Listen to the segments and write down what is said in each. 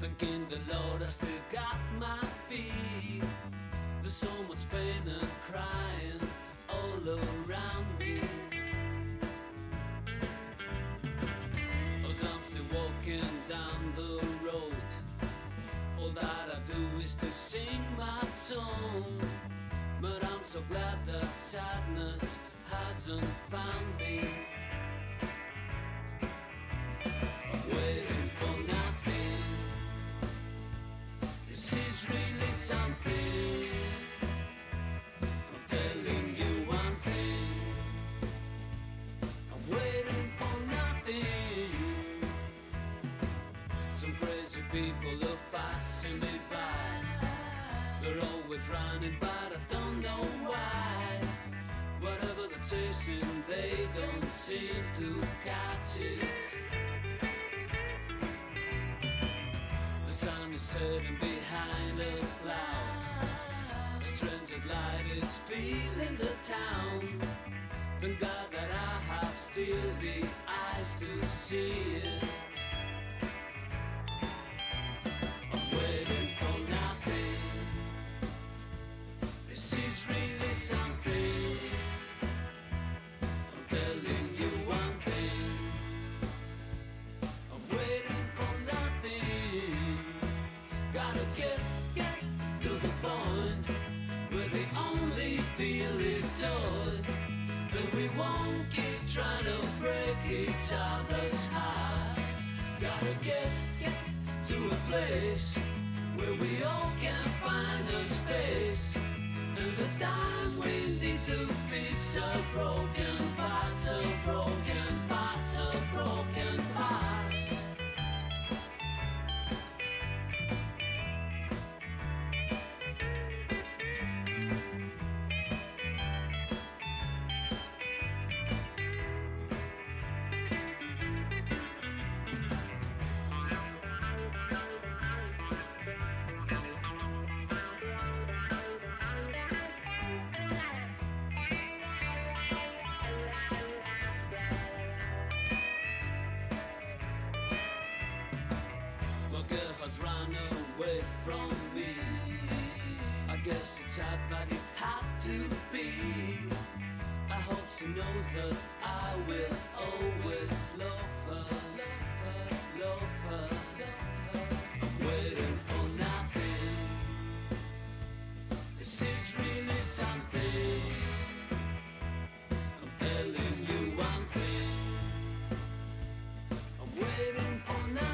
Thanking the Lord I still got my feet. There's so much pain and crying all around me, as I'm still walking down the road. All that I do is to sing my song, but I'm so glad that sadness hasn't found me. I'm waiting for nothing. This is really something. I'm telling you one thing. I'm waiting for nothing. Some crazy people are passing me by. They're always running, but I don't know why. Whatever they're chasing, they don't seem to catch it. The sun is setting behind a cloud. A strange light is filling the town. Thank God that I have still the eyes to see it. I'm waiting for nothing. This is really something. I'm telling you one thing. I'm waiting for nothing. Gotta get to the point where they only feel is joy, and we won't keep trying to break each other's hearts. Gotta get to a place where we all can find a space, and the time we need to fix a broken parts, a broken parts, a broken parts. Has run away from me. I guess it's sad, but it had to be. I hope she knows that I will always love her, love her, love her, love her. I'm waiting for nothing. This is really something. I'm telling you one thing. I'm waiting for nothing.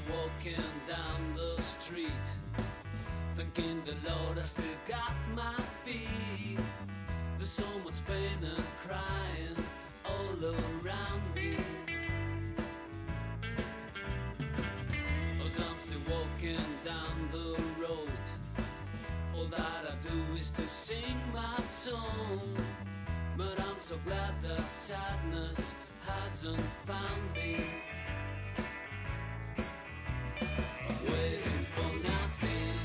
Walking down the street, thanking the Lord I still got my feet. There's so much pain and crying all around me, as I'm still walking down the road. All that I do is to sing my song, but I'm so glad that sadness hasn't found me. Waiting for nothing.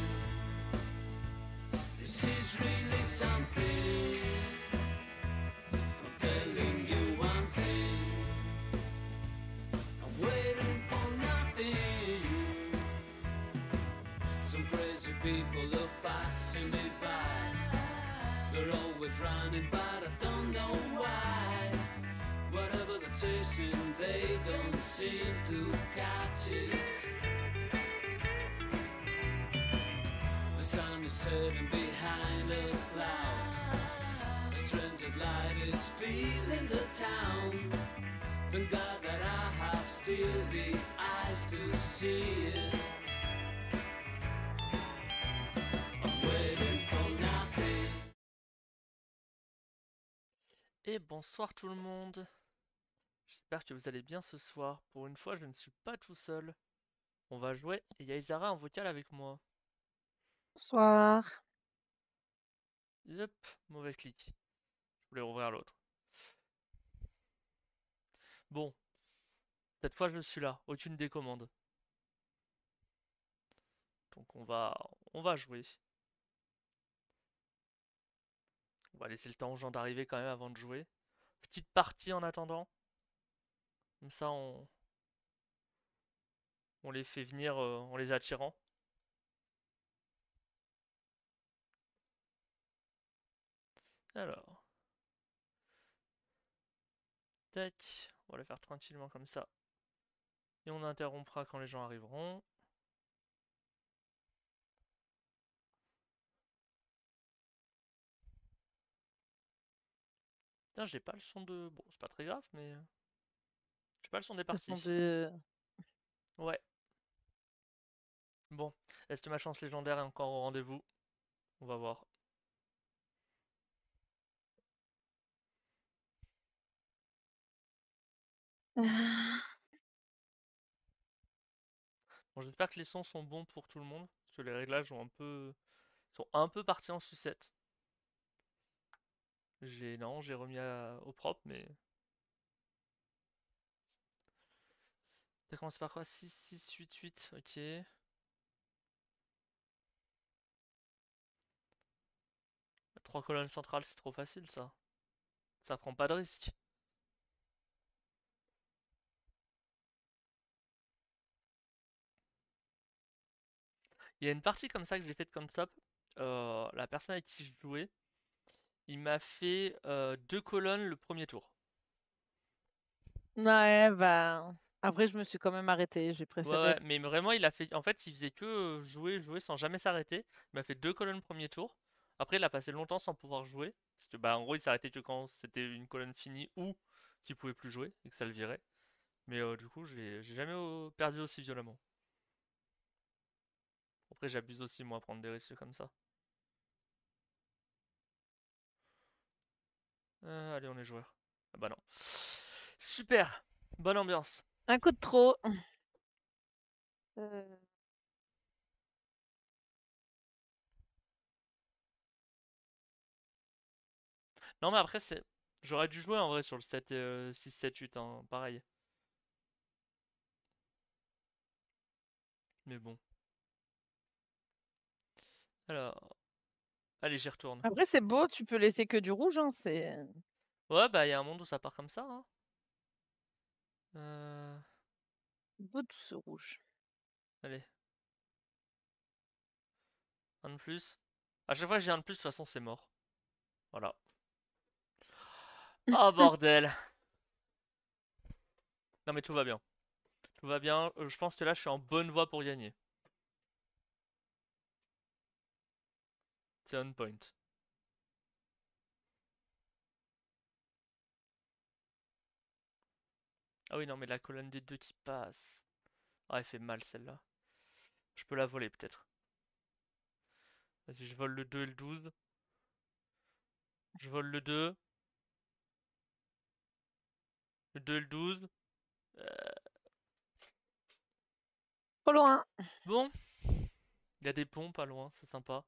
This is really something. I'm telling you one thing. I'm waiting for nothing. Some crazy people are passing me by. They're always running, but I don't know why. Whatever they're chasing, they don't seem to catch it. Setting behind a cloud. A strange light is filling the town. Thank God that I have still the eyes to see it. I'm waiting for nothing. Et bonsoir tout le monde. J'espère que vous allez bien ce soir. Pour une fois, je ne suis pas tout seul. On va jouer et il y a Isara en vocal avec moi. Bonsoir. Yep, mauvais clic. Je voulais ouvrir l'autre. Bon, cette fois je suis là, aucune des commandes. Donc on va jouer. On va laisser le temps aux gens d'arriver quand même avant de jouer. Petite partie en attendant. Comme ça on les fait venir en les attirant. Alors, tac, on va le faire tranquillement comme ça. Et on interrompra quand les gens arriveront. Putain, j'ai pas le son de... Bon, c'est pas très grave, mais... J'ai pas le son des Ce sont parties. de... Ouais. Bon, est-ce que ma chance légendaire est encore au rendez-vous? On va voir. Bon, j'espère que les sons sont bons pour tout le monde. Parce que les réglages sont un peu partis en sucette. Non, j'ai remis au propre, mais... Ça commence par quoi? 6, 6, 8, 8, ok. 3 colonnes centrales, c'est trop facile, ça. Ça prend pas de risque. Il y a une partie comme ça que j'ai faite comme ça. La personne avec qui je jouais, il m'a fait 2 colonnes le premier tour. Ouais, bah... Après, je me suis quand même arrêtée. J'ai Ouais, préféré... ouais, mais vraiment, il a fait. En fait, il faisait que jouer, jouer sans jamais s'arrêter. Il m'a fait 2 colonnes premier tour. Après, il a passé longtemps sans pouvoir jouer. Parce que, bah, en gros, il s'arrêtait que quand c'était une colonne finie ou qu'il pouvait plus jouer et que ça le virait. Mais du coup, j'ai jamais perdu aussi violemment. Après, j'abuse aussi, moi, à prendre des risques comme ça. Allez, on est joueur. Ah bah non. Super! Bonne ambiance. Un coup de trop. Euh, Non, mais après, c'est. J'aurais dû jouer en vrai sur le 7, 6, 7, 8, hein, pareil. Mais bon. Alors. Allez, j'y retourne. Après, c'est beau, tu peux laisser que du rouge, hein. C'est Ouais, bah, il y a un monde où ça part comme ça, hein. Euh... beau tout ce rouge. Allez, un de plus. À chaque fois que j'ai un de plus, de toute façon, c'est mort. Voilà. Oh bordel! Non, mais tout va bien. Tout va bien. Je pense que là, je suis en bonne voie pour gagner. C'est on point. Ah oui, non, mais la colonne des deux qui passe. Ah, elle fait mal celle-là. Je peux la voler peut-être. Vas-y, je vole le 2 et le 12. Je vole le 2. Le 2 et le 12. Euh, Trop loin. Bon, il y a des ponts pas loin, c'est sympa.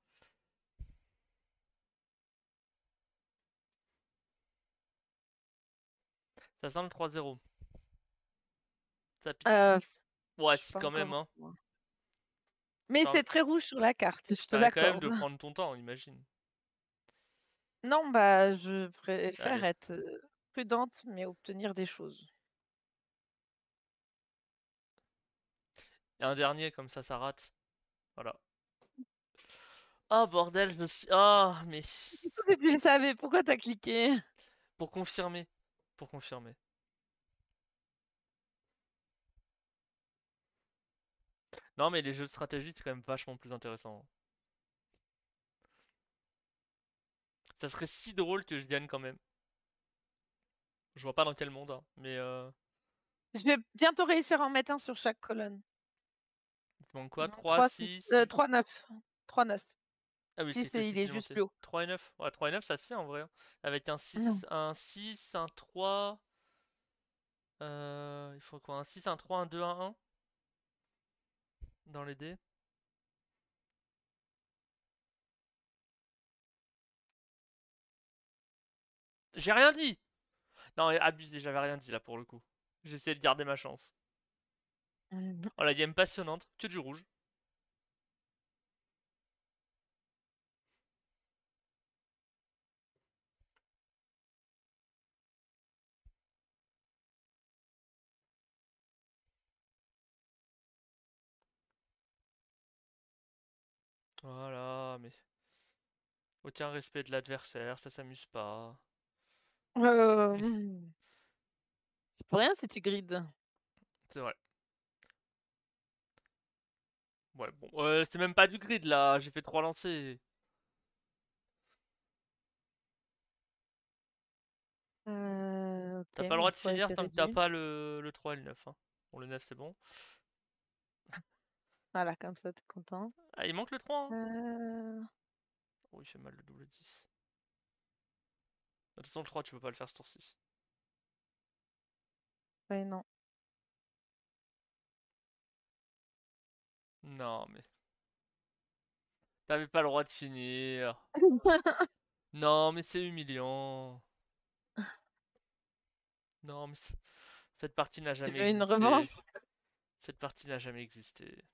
Ça sent le 3-0. Ça pique. Je Ouais, suis si pas quand même, encore... hein. Mais T'as c'est très rouge sur la carte, je te t'as quand même l'accorde. de prendre ton temps, imagine. Non, bah, je préfère Allez. être prudente, mais obtenir des choses. Et un dernier, comme ça rate. Voilà. Oh bordel, je me suis... Ah, mais... Si tu le savais, pourquoi t'as cliqué? Pour confirmer. Pour confirmer. Non, mais les jeux de stratégie, c'est quand même vachement plus intéressant. Ça serait si drôle que je gagne quand même. Je vois pas dans quel monde, hein, mais Je vais bientôt réussir à en mettre un sur chaque colonne. il te manque quoi? Non, 3, 3, 6, 6, 8. 3, 9. 3, 9. Ah oui, 6, c'est que il 6 est juste monté. plus haut. 3 et 9. Ouais, 3 et 9, ça se fait en vrai, hein. Avec un Non. 6, un 6, un 3. Il faut quoi? Un 6, un 3, un 2, un 1 dans les dés. J'ai rien dit. Non, abusé, j'avais rien dit là pour le coup. J'ai essayé de garder ma chance. Oh, la game passionnante, que du rouge. Voilà, mais aucun respect de l'adversaire, ça s'amuse pas. C'est pour rien si tu grides. C'est vrai. Ouais, bon, c'est même pas du grid là, j'ai fait 3 lancers. Ok, T'as pas le mon droit de poids a finir été tant que t'as réduit. pas le 3 et le 9. Hein. Bon, le 9 c'est bon. Voilà, comme ça, t'es content. Ah, il manque le 3. Hein. Euh... Oh, il fait mal le double 10. De toute façon, le 3, tu peux pas le faire ce tour-ci. Ouais, non. Non, mais. T'avais pas le droit de finir. Non, mais c'est humiliant. Non, mais cette partie n'a Tu jamais veux une existé. revanche? Cette partie n'a jamais existé.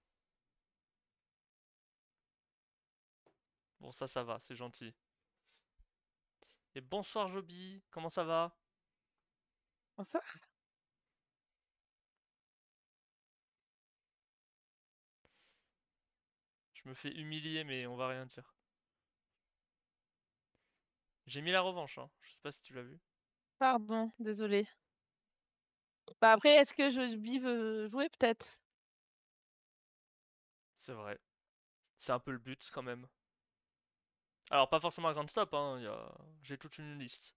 Bon, ça va, c'est gentil. Et bonsoir, Joby. Comment ça va? Ça? Je me fais humilier, mais on va rien dire. J'ai mis la revanche, hein. Je sais pas si tu l'as vu. Pardon, désolé. Bah après, est-ce que Joby veut jouer peut-être? C'est vrai. C'est un peu le but, quand même. Alors, pas forcément un grand stop, hein. J'ai toute une liste.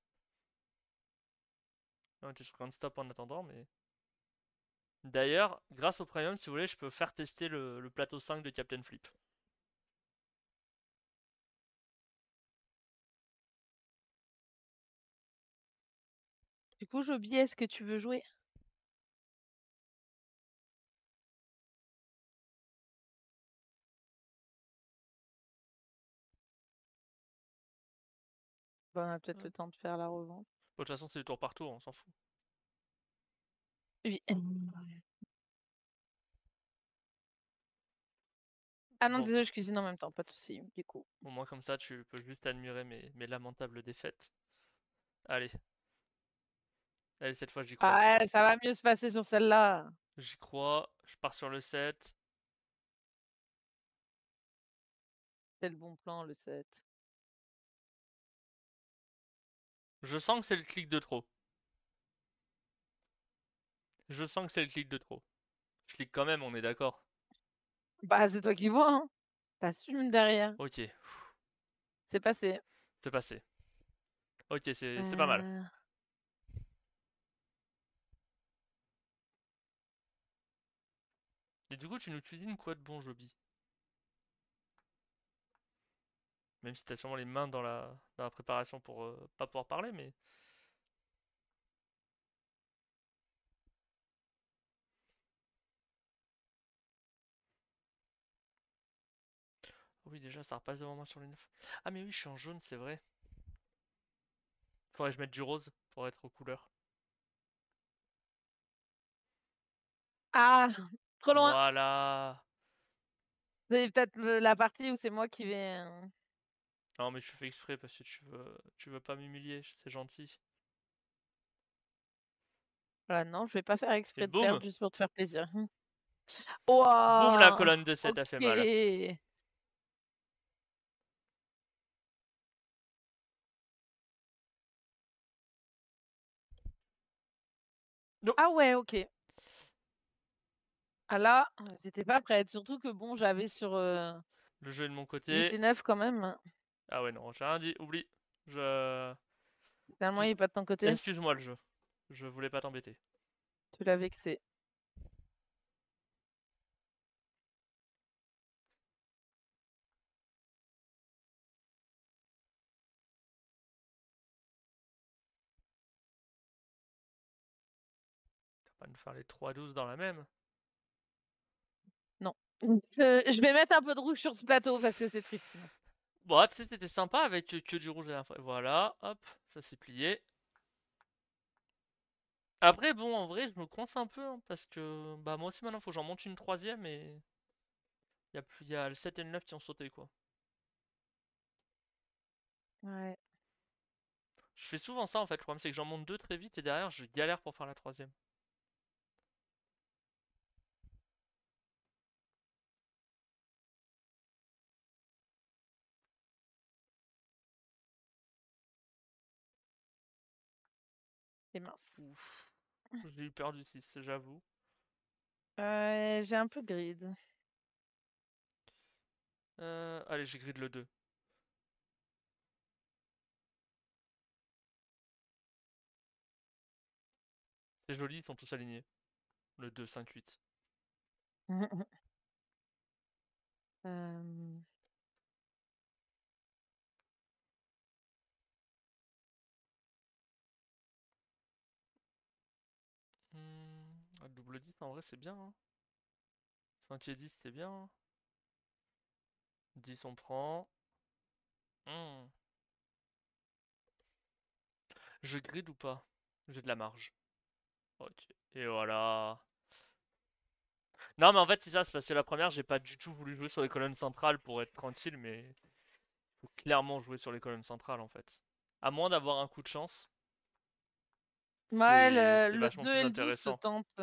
On était sur grand stop en attendant, mais. D'ailleurs, grâce au Premium, si vous voulez, je peux faire tester le plateau 5 de Captain Flip. Du coup, Joby, est-ce que tu veux jouer? Bah, on a peut-être Ouais. le temps de faire la revanche. Bon, de toute façon, c'est du tour par tour, on s'en fout. Oui. Ah non, Bon, désolé, je cuisine en même temps, pas de soucis, du coup. au moins comme ça, tu peux juste admirer mes lamentables défaites. Allez. Allez, cette fois, j'y crois. Ah ouais, ça va mieux se passer sur celle-là. J'y crois. Je pars sur le 7. C'est le bon plan, le 7. Je sens que c'est le clic de trop. Je sens que c'est le clic de trop. Je clique quand même, on est d'accord. Bah, c'est toi qui vois, hein. T'assumes derrière. Ok, C'est passé. c'est passé. Ok, c'est pas mal. Euh, Et du coup, tu nous cuisines quoi de bon, Joby? Même si t'as sûrement les mains dans la préparation pour pas pouvoir parler, mais. Oui, déjà, ça repasse devant moi sur les 9. Ah, mais oui, je suis en jaune, c'est vrai. Faudrait que je mette du rose pour être aux couleurs. Ah, trop loin. Voilà. C'est peut-être la partie où c'est moi qui vais. Non, mais je fais exprès parce que tu veux pas m'humilier, c'est gentil. Voilà, non, je vais pas faire Et exprès de boum! perdre juste pour te faire plaisir. Boum, la Ouah, colonne de 7 a fait mal. ok. Non. Ah ouais, ok. Ah là, j'étais pas prête. Surtout que bon, j'avais sur Le jeu est de mon 8 côté. et 9 quand même. Ah ouais, non, j'ai rien dit, oublie. Je. Finalement, il est pas de ton côté. Excuse-moi le jeu. Je voulais pas t'embêter. Tu l'as vexé. Tu vas pas nous faire les 3-12 dans la même. Non. Je vais mettre un peu de rouge sur ce plateau parce que c'est triste sinon. Bon, tu sais, c'était sympa avec que du rouge à la fin. Voilà, hop, ça s'est plié. Après, bon, en vrai, je me coince un peu, hein, parce que bah moi aussi maintenant, faut que j'en monte une troisième et y a le 7 et le 9 qui ont sauté, quoi. Ouais. Je fais souvent ça en fait, le problème c'est que j'en monte deux très vite et derrière je galère pour faire la troisième. C'est mince. Ouf. J'ai eu peur du 6, j'avoue. J'ai un peu grid. Allez, j'ai grid le 2. C'est joli, ils sont tous alignés. Le 2, 5, 8. Euh, Double 10 en vrai c'est bien, hein. 5 et 10 c'est bien, hein. 10 on prend. Hmm. Je grid ou pas? J'ai de la marge. Ok. Et voilà. Non mais en fait c'est ça, c'est parce que la première j'ai pas du tout voulu jouer sur les colonnes centrales pour être tranquille, mais faut clairement jouer sur les colonnes centrales en fait. À moins d'avoir un coup de chance, Ouais, c'est le vachement 2 plus et le 12 se intéressant. tentent.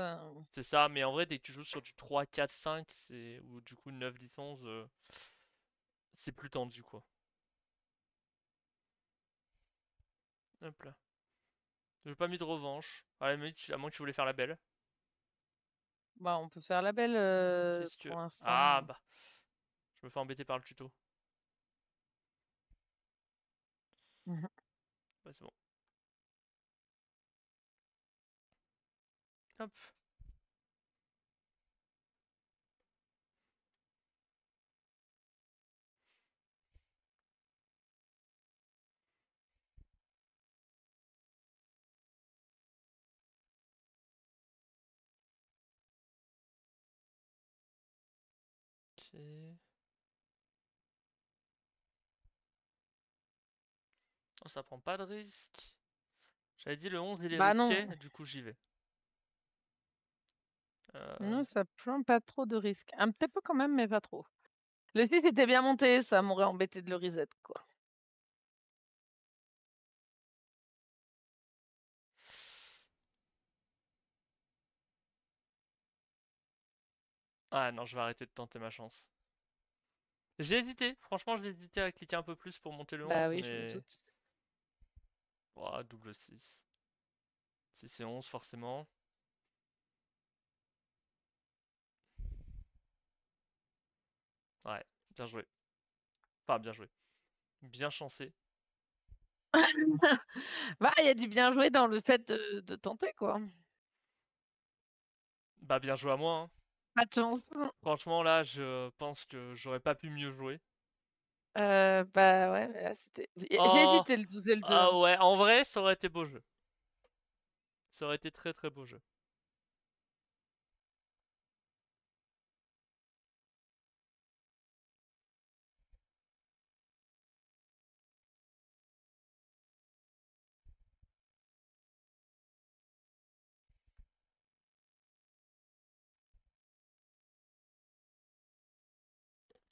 C'est ça, mais en vrai dès que tu joues sur du 3, 4, 5, ou du coup 9, 10, 11, c'est plus tendu quoi. Hop là. J'ai pas mis de revanche. À la limite, à moins que tu voulais faire la belle. Bah, on peut faire la belle Qu'est-ce que... pour Ah l'instant. bah, je me fais embêter par le tuto. Mhm. Ouais, c'est bon. Hop. Ok. Oh, ça prend pas de risque. J'avais dit le 11 il est Bah non, risqué, du coup j'y vais. non, ça prend pas trop de risques. Un petit peu quand même, mais pas trop. Le 6 était bien monté, ça m'aurait embêté de le reset, quoi. Ah non, je vais arrêter de tenter ma chance. J'ai hésité, franchement j'ai hésité à cliquer un peu plus pour monter le Bah 11, oui, je me mais... doute. Oh, double 6. 6 et 11 forcément. Ouais, bien joué. Enfin, bien joué. Bien chancé. Bah, il y a du bien joué dans le fait de tenter, quoi. Bah bien joué à moi, hein. Pas de chance. Franchement là, je pense que j'aurais pas pu mieux jouer. Bah ouais, mais là, c'était j'ai Oh, hésité le 12 et le 2, ah hein. ouais, en vrai, ça aurait été beau jeu. Ça aurait été très très beau jeu.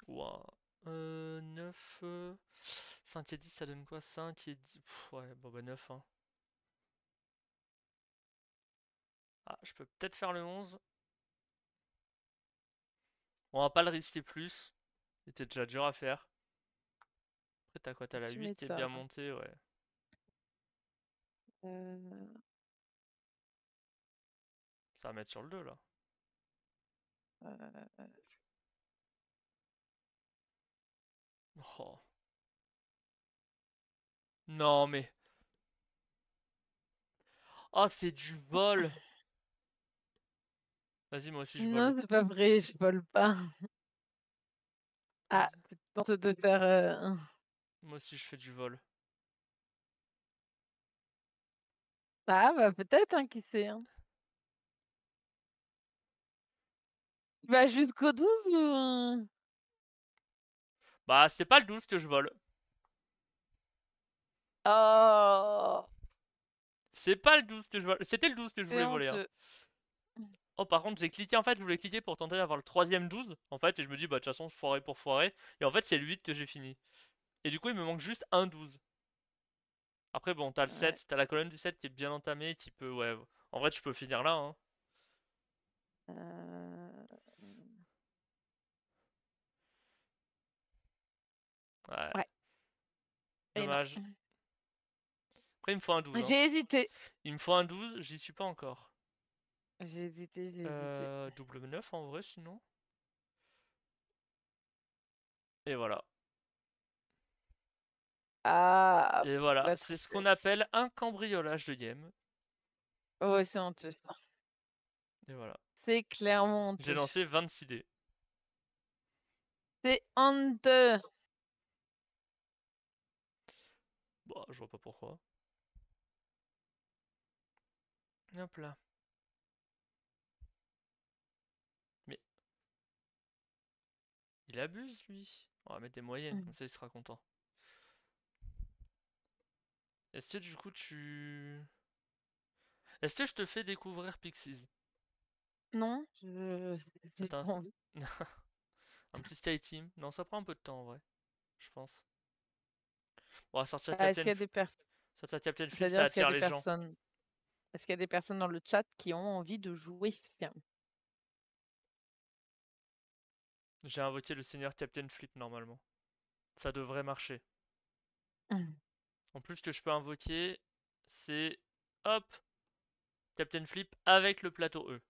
Ouah. 9... 5 et 10, ça donne quoi? 5 et 10... ouais, bon bah 9, hein. Ah, je peux peut-être faire le 11. On va pas le risquer plus. C'était déjà dur à faire. Après, t'as quoi? T'as la Tu 8 qui est bien m'étonnes. montée, ouais. Heu, Ça va mettre sur le 2 là. heu, Oh. Non mais... Oh, c'est du vol. Vas-y, moi aussi je vole. non, c'est pas vrai, je vole pas. Ah, Vas-y. tu tentes de faire, Moi aussi je fais du vol. ah bah, peut-être, hein, qui sait, hein? Tu vas jusqu'au 12 ou? Bah, c'est pas le 12 que je vole. Oh! C'est pas le 12 que je vole. C'était le 12 que je C'est voulais voler. Hein. honteux. Oh, par contre, j'ai cliqué en fait, je voulais cliquer pour tenter d'avoir le troisième 12 en fait, et je me dis, bah, de toute façon, foiré pour foiré. Et en fait, c'est le 8 que j'ai fini. Et du coup, il me manque juste un 12. Après, bon, t'as le Ouais. 7, t'as la colonne du 7 qui est bien entamée, qui peut, ouais. En vrai, tu peux finir là, hein. Euh, Ouais, Ouais. Et non. dommage. Après, il me faut un 12, hein. J'ai hésité. Il me faut un 12, j'y suis pas encore. J'ai hésité, j'ai hésité. Double 9 en vrai, sinon. Et voilà. Ah, Et voilà, la c'est ce qu'on tristesse. appelle un cambriolage de game. Ouais, c'est honteux. Et voilà. C'est clairement J'ai honteux. lancé 26 dés. C'est honteux. Bah, je vois pas pourquoi. Hop là. Mais il abuse, lui. On va mettre des moyennes, comme ça il sera content. Est-ce que du coup tu... Est-ce que je te fais découvrir Pixies? Non, j'ai Attends. pas envie. Un petit Sky Team. Non, ça prend un peu de temps en vrai, je pense. Bon, sortir Est-ce qu'il y a des personnes, Sortir Captain Flip, j'allais dire, ça attire les gens. est-ce qu'il y a des personnes dans le chat qui ont envie de jouer? J'ai invoqué le seigneur Captain Flip normalement. Ça devrait marcher. En plus, ce que je peux invoquer, c'est... Hop, Captain Flip avec le plateau E.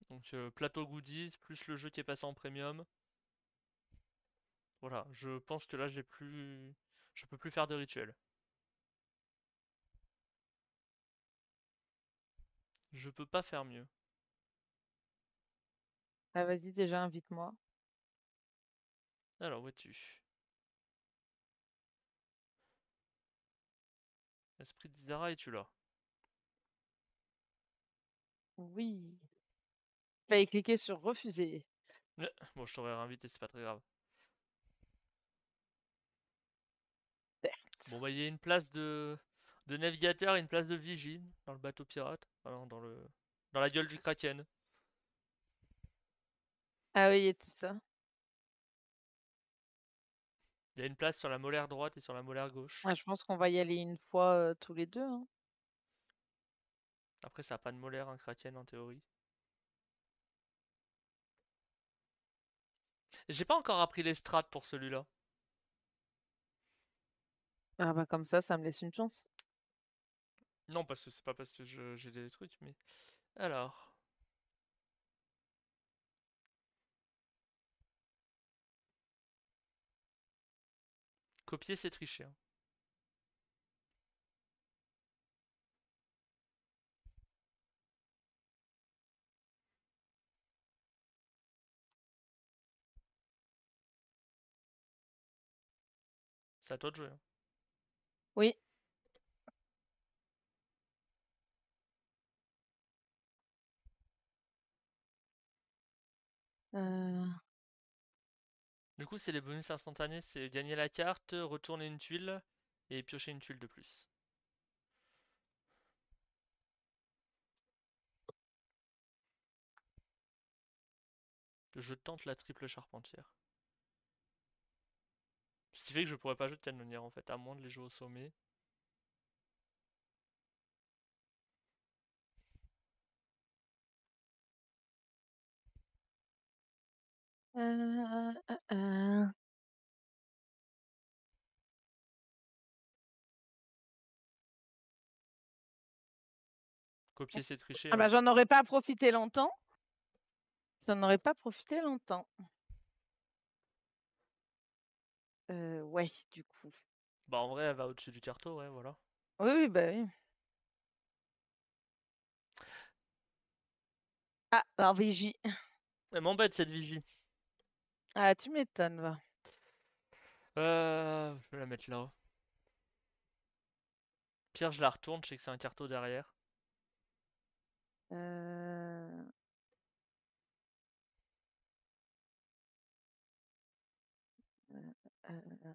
Donc plateau goodies, plus le jeu qui est passé en premium. Voilà, je pense que là j'ai plus... Je peux plus faire de rituel. Je peux pas faire mieux. Ah, vas-y, déjà, invite-moi. Alors, où es-tu? Esprit de Zara, es-tu là? Oui. Fallait cliquer sur refuser. Bon, je t'aurais réinvité, c'est pas très grave. Bon, Certes. bah, il y a une place de navigateur et une place de vigile dans le bateau pirate. Enfin, non, dans la gueule du Kraken. Ah oui, et tout ça. Il y a une place sur la molaire droite et sur la molaire gauche. Ouais, je pense qu'on va y aller une fois tous les deux, hein. Après, ça a pas de molaire, un Kraken en théorie. J'ai pas encore appris les strats pour celui-là. Ah bah comme ça me laisse une chance. Non, parce que c'est pas parce que j'ai des trucs, mais. Alors. Copier, c'est tricher, hein. C'est à toi de jouer, hein. Oui. Euh, Du coup, c'est les bonus instantanés, c'est gagner la carte, retourner une tuile et piocher une tuile de plus. Je tente la triple charpentière. Ce qui fait que je pourrais pas jouer de canonnière en fait, à moins de les jouer au sommet. euh, euh, euh. Copier, c'est tricher, Ah bah hein. j'en aurais pas profité longtemps. J'en aurais pas profité longtemps. Ouais, du coup. Bah en vrai, elle va au-dessus du carto, ouais, voilà. Oui, oui, bah oui. Ah, alors Vigie. Elle m'embête cette vigie. Ah, tu m'étonnes, va. Je vais la mettre là. Pire, je la retourne, je sais que c'est un carto derrière. Euh... euh, euh,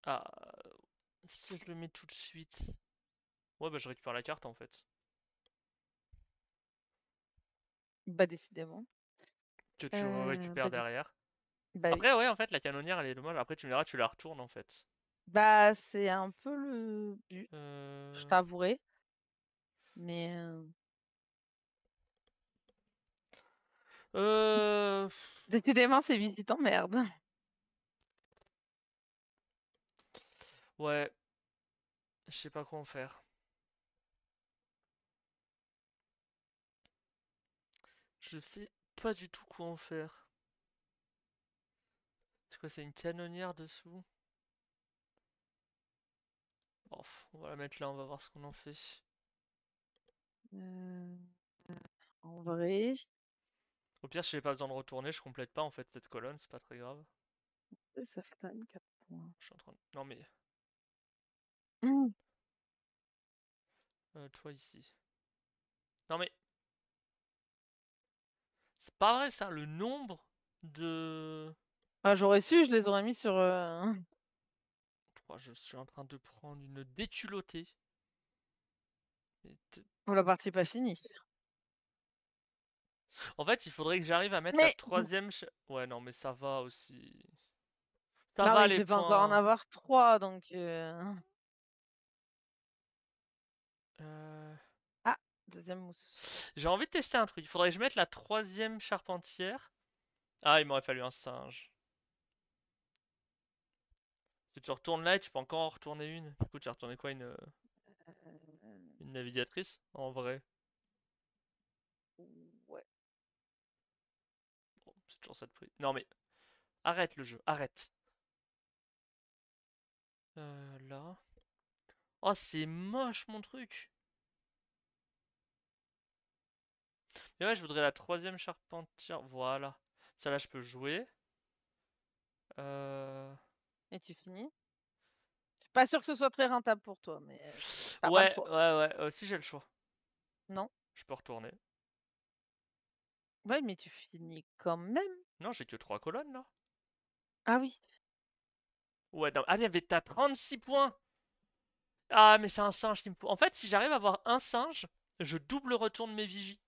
Ah, si je le mets tout de suite. Ouais, bah je récupère la carte en fait. Bah, décidément. Que tu récupères Bah, derrière. bah oui. Après, ouais, en fait, la canonnière elle est dommage. Après, tu me diras, tu la retournes en fait. Bah, c'est un peu le but, je Euh... t'avouerai. Mais euh... décidément, ces visites emmerdent. Ouais, je sais pas quoi en faire. Je sais pas du tout quoi en faire. C'est quoi, c'est une canonnière dessous? Bon, on va la mettre là, on va voir ce qu'on en fait. Heu, en vrai, Au pire, si j'ai pas besoin de retourner, je complète pas en fait cette colonne, c'est pas très grave. ça fait quand même 4 points. Je suis en train de... Non mais, Mmh. toi ici. Non mais, c'est pas vrai ça, le nombre de... Ah, j'aurais su, je les aurais mis sur, Oh, je suis en train de prendre une déculottée. Et oh, la partie est pas finie. En fait, il faudrait que j'arrive à mettre la Mais troisième... Ouais, non mais ça va aussi. Ça bah va oui, les je vais pas encore en points. avoir 3 donc Euh... Ah! 2e mousse. J'ai envie de tester un truc. Il faudrait que je mette la troisième charpentière. Ah, il m'aurait fallu un singe. Si tu retournes là, et tu peux encore en retourner une. Du coup, tu as retourné quoi, une navigatrice? En vrai. Ouais. Bon, c'est toujours ça de prix. Non mais, arrête le jeu, arrête. Là. Oh, c'est moche mon truc. Mais ouais, je voudrais la troisième charpentière. Voilà. Ça là, je peux jouer. Euh... Et tu finis? Je suis pas sûre que ce soit très rentable pour toi, mais tu pas le Ouais, choix. ouais, ouais. Si j'ai le choix, Non? je peux retourner. Ouais, mais tu finis quand même? Non, j'ai que 3 colonnes là. Ah oui. Ouais, non. Allez, mais t'as 36 points. Ah, mais c'est un singe qui me faut. En fait, si j'arrive à avoir un singe, je double retourne mes vigies.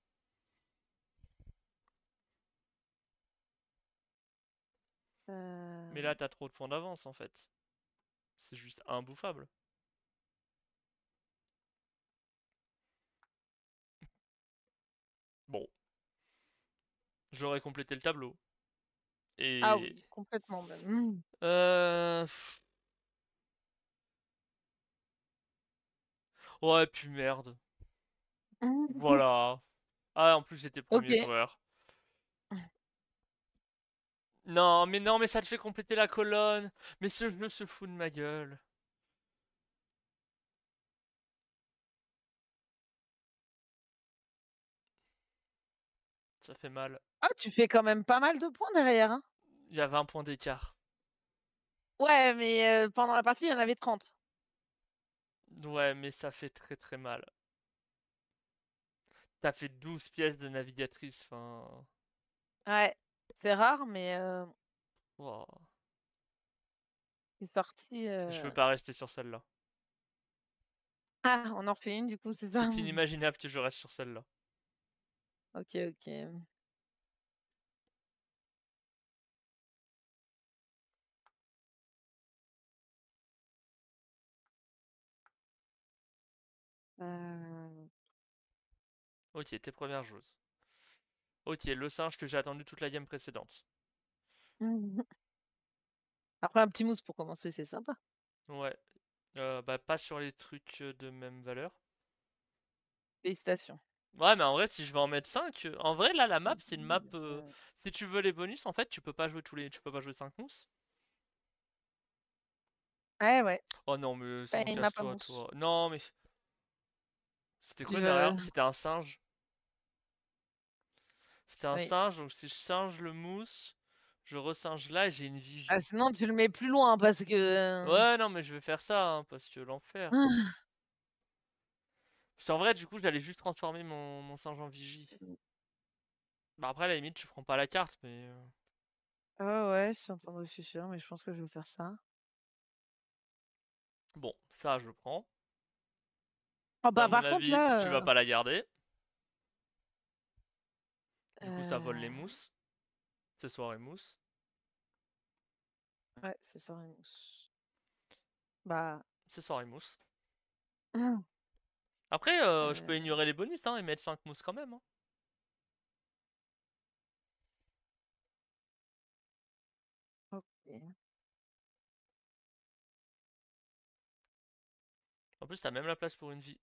Mais Heu, là, t'as trop de points d'avance en fait. C'est juste imbouffable. Bon, j'aurais complété le tableau. ah Et... oui, complètement même. Mmh. Euh... Ouais, puis merde. Voilà. Ah, en plus, j'étais premier OK. joueur. Non, mais ça te fait compléter la colonne. Mais ce jeu se fout de ma gueule. Ça fait mal. Ah, tu fais quand même pas mal de points derrière, hein? Il y a 20 points d'écart. Ouais, mais pendant la partie, il y en avait 30. Ouais, mais ça fait très très mal. T'as fait 12 pièces de navigatrice, enfin... Ouais, c'est rare, mais Wow. c'est sorti, Je peux pas rester sur celle-là. ah, on en refait une du coup, c'est ça? C'est inimaginable que je reste sur celle-là. OK, OK. Heu, Ok, tes premières joueuses. Ok, le singe que j'ai attendu toute la game précédente. après un petit mousse pour commencer, c'est sympa. Ouais. Bah pas sur les trucs de même valeur. Félicitations. Ouais, mais en vrai, si je vais en mettre 5, en vrai, là, la map, c'est une map. Heu, Si tu veux les bonus, en fait, tu peux pas jouer Tu peux pas jouer 5 mousses. ouais, ouais, Oh non, mais c'est bah, bon, il m'a pas casse-toi, mousse. toi. Non, mais. C'était Tu quoi veux derrière? C'était un singe. C'était un oui. singe, donc si je singe le mousse, je resinge là et j'ai une Ah, vigie. sinon tu le mets plus loin parce que, Ouais, non, mais je vais faire ça, hein, parce que l'enfer. Parce qu'en vrai, du coup, j'allais juste transformer mon singe en vigie. Bah après, à la limite, tu prends pas la carte, mais... ouais, ouais, je suis en train de réfléchir, mais je pense que je vais faire ça. Bon, ça je prends. Ah Ça, à bah mon par contre avis, tu vas là, pas la garder. Du coup, ça vole les euh, mousses. C'est soirée mousse. ouais, c'est sur une mousse. Bah, C'est soirée mousse. Après, je peux euh, ignorer les bonus hein, et mettre 5 mousses quand même. Hein. ok. En plus, t'as même la place pour une vie.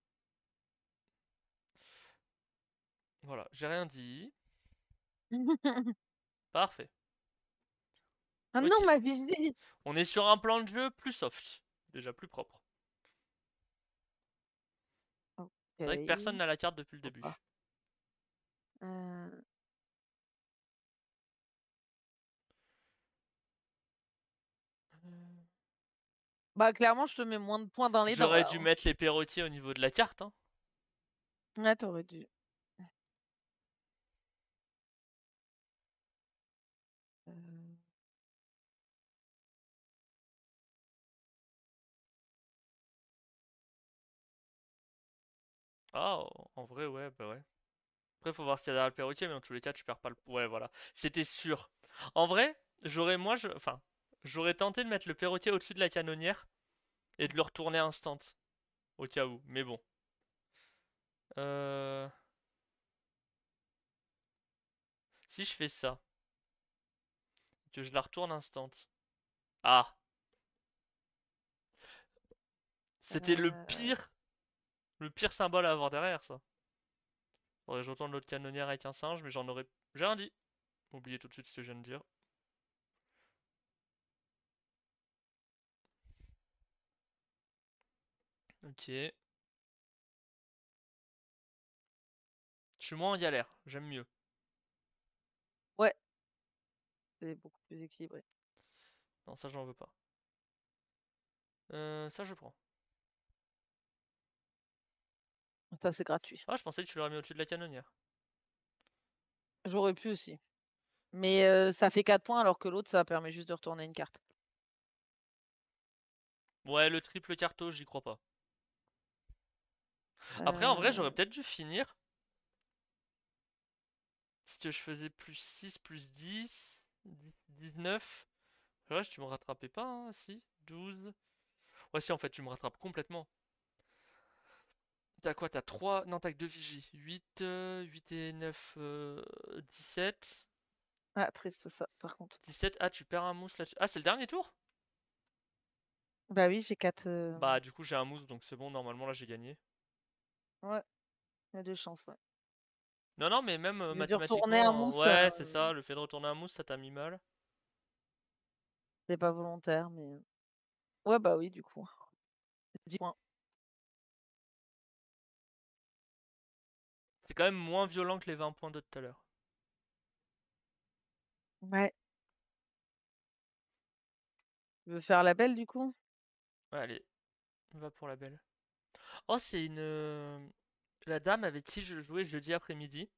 Voilà, j'ai rien dit. Parfait. Ah non, Ok. ma vie. On est sur un plan de jeu plus soft. Déjà plus propre. Ok, C'est vrai que personne n'a la carte depuis le pourquoi début. pas. Euh, Bah clairement, je te mets moins de points dans les dents J'aurais là, dû hein. mettre les perroquets au niveau de la carte. Hein. Ouais, t'aurais dû. Euh, Ah, en vrai, ouais, bah ouais. Après, faut voir s'il y a derrière le perroquet, mais dans tous les cas, tu perds pas le. Ouais, voilà. C'était sûr. En vrai, enfin, j'aurais tenté de mettre le perroquet au-dessus de la canonnière et de le retourner instant. Au cas où. Mais bon. Euh... Si je fais ça, que je la retourne instant. Ah, c'était euh, le pire symbole à avoir derrière ça. Faudrait que je retourne l'autre canonnière avec un singe, mais j'en aurais. J'ai rien dit. Oubliez tout de suite ce que je viens de dire. Ok. Je suis moins en galère. J'aime mieux. Ouais, c'est beaucoup plus équilibré. Non, ça, j'en veux pas. Ça, je prends. Ça, c'est gratuit. Ah, je pensais que tu l'aurais mis au-dessus de la canonnière. J'aurais pu aussi. Mais ça fait 4 points alors que l'autre, ça permet juste de retourner une carte. Ouais, le triple carto, j'y crois pas. Après, en vrai, Euh, j'aurais peut-être dû finir. Si que je faisais plus 6, plus 19. Ouais, tu me rattrapais pas, hein, si. 12. Ouais, si, en fait, tu me rattrapes complètement. T'as quoi? T'as 3. Non, t'as que 2 vigies. 8, 8 et 9, 17. Ah, triste ça, par contre. 17. Ah, tu perds un mousse là-dessus. Ah, c'est le dernier tour? Bah oui, j'ai 4. Bah, du coup, j'ai un mousse, donc c'est bon. Normalement, là, j'ai gagné. Ouais, il y a 2 chances, ouais. Non, non, mais même J'ai dû retourner un mathématiquement, mousse, ouais, c'est ça. Le fait de retourner un mousse, ça t'a mis mal. c'est pas volontaire, mais ouais, bah oui, du coup. 10 points. C'est quand même moins violent que les 20 points de tout à l'heure. Ouais. Tu veux faire la belle, du coup? Ouais, allez, on va pour la belle. Oh, c'est une. La dame avec qui je jouais jeudi après-midi.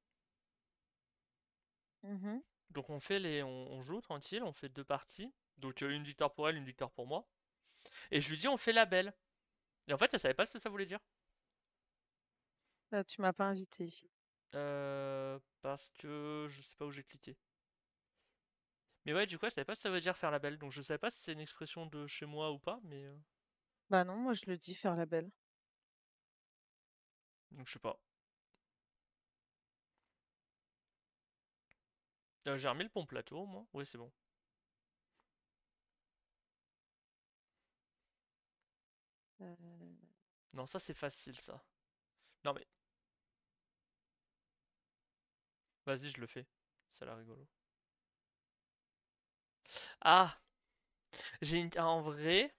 Mmh. Donc on fait on joue tranquille, on fait 2 parties. Donc une victoire pour elle, une victoire pour moi. Et je lui dis on fait la belle. Et en fait elle savait pas ce que ça voulait dire. Tu m'as pas invité ici. Parce que je sais pas où j'ai cliqué. Mais ouais du coup elle savait pas ce que ça veut dire faire la belle. Donc je savais pas si c'est une expression de chez moi ou pas. Mais Bah non, moi je le dis, faire la belle. donc je sais pas. J'ai remis le pont plateau moi. Oui c'est bon. Heu, Non ça c'est facile ça. Non mais vas-y je le fais. Ça a l'air rigolo. Ah en vrai.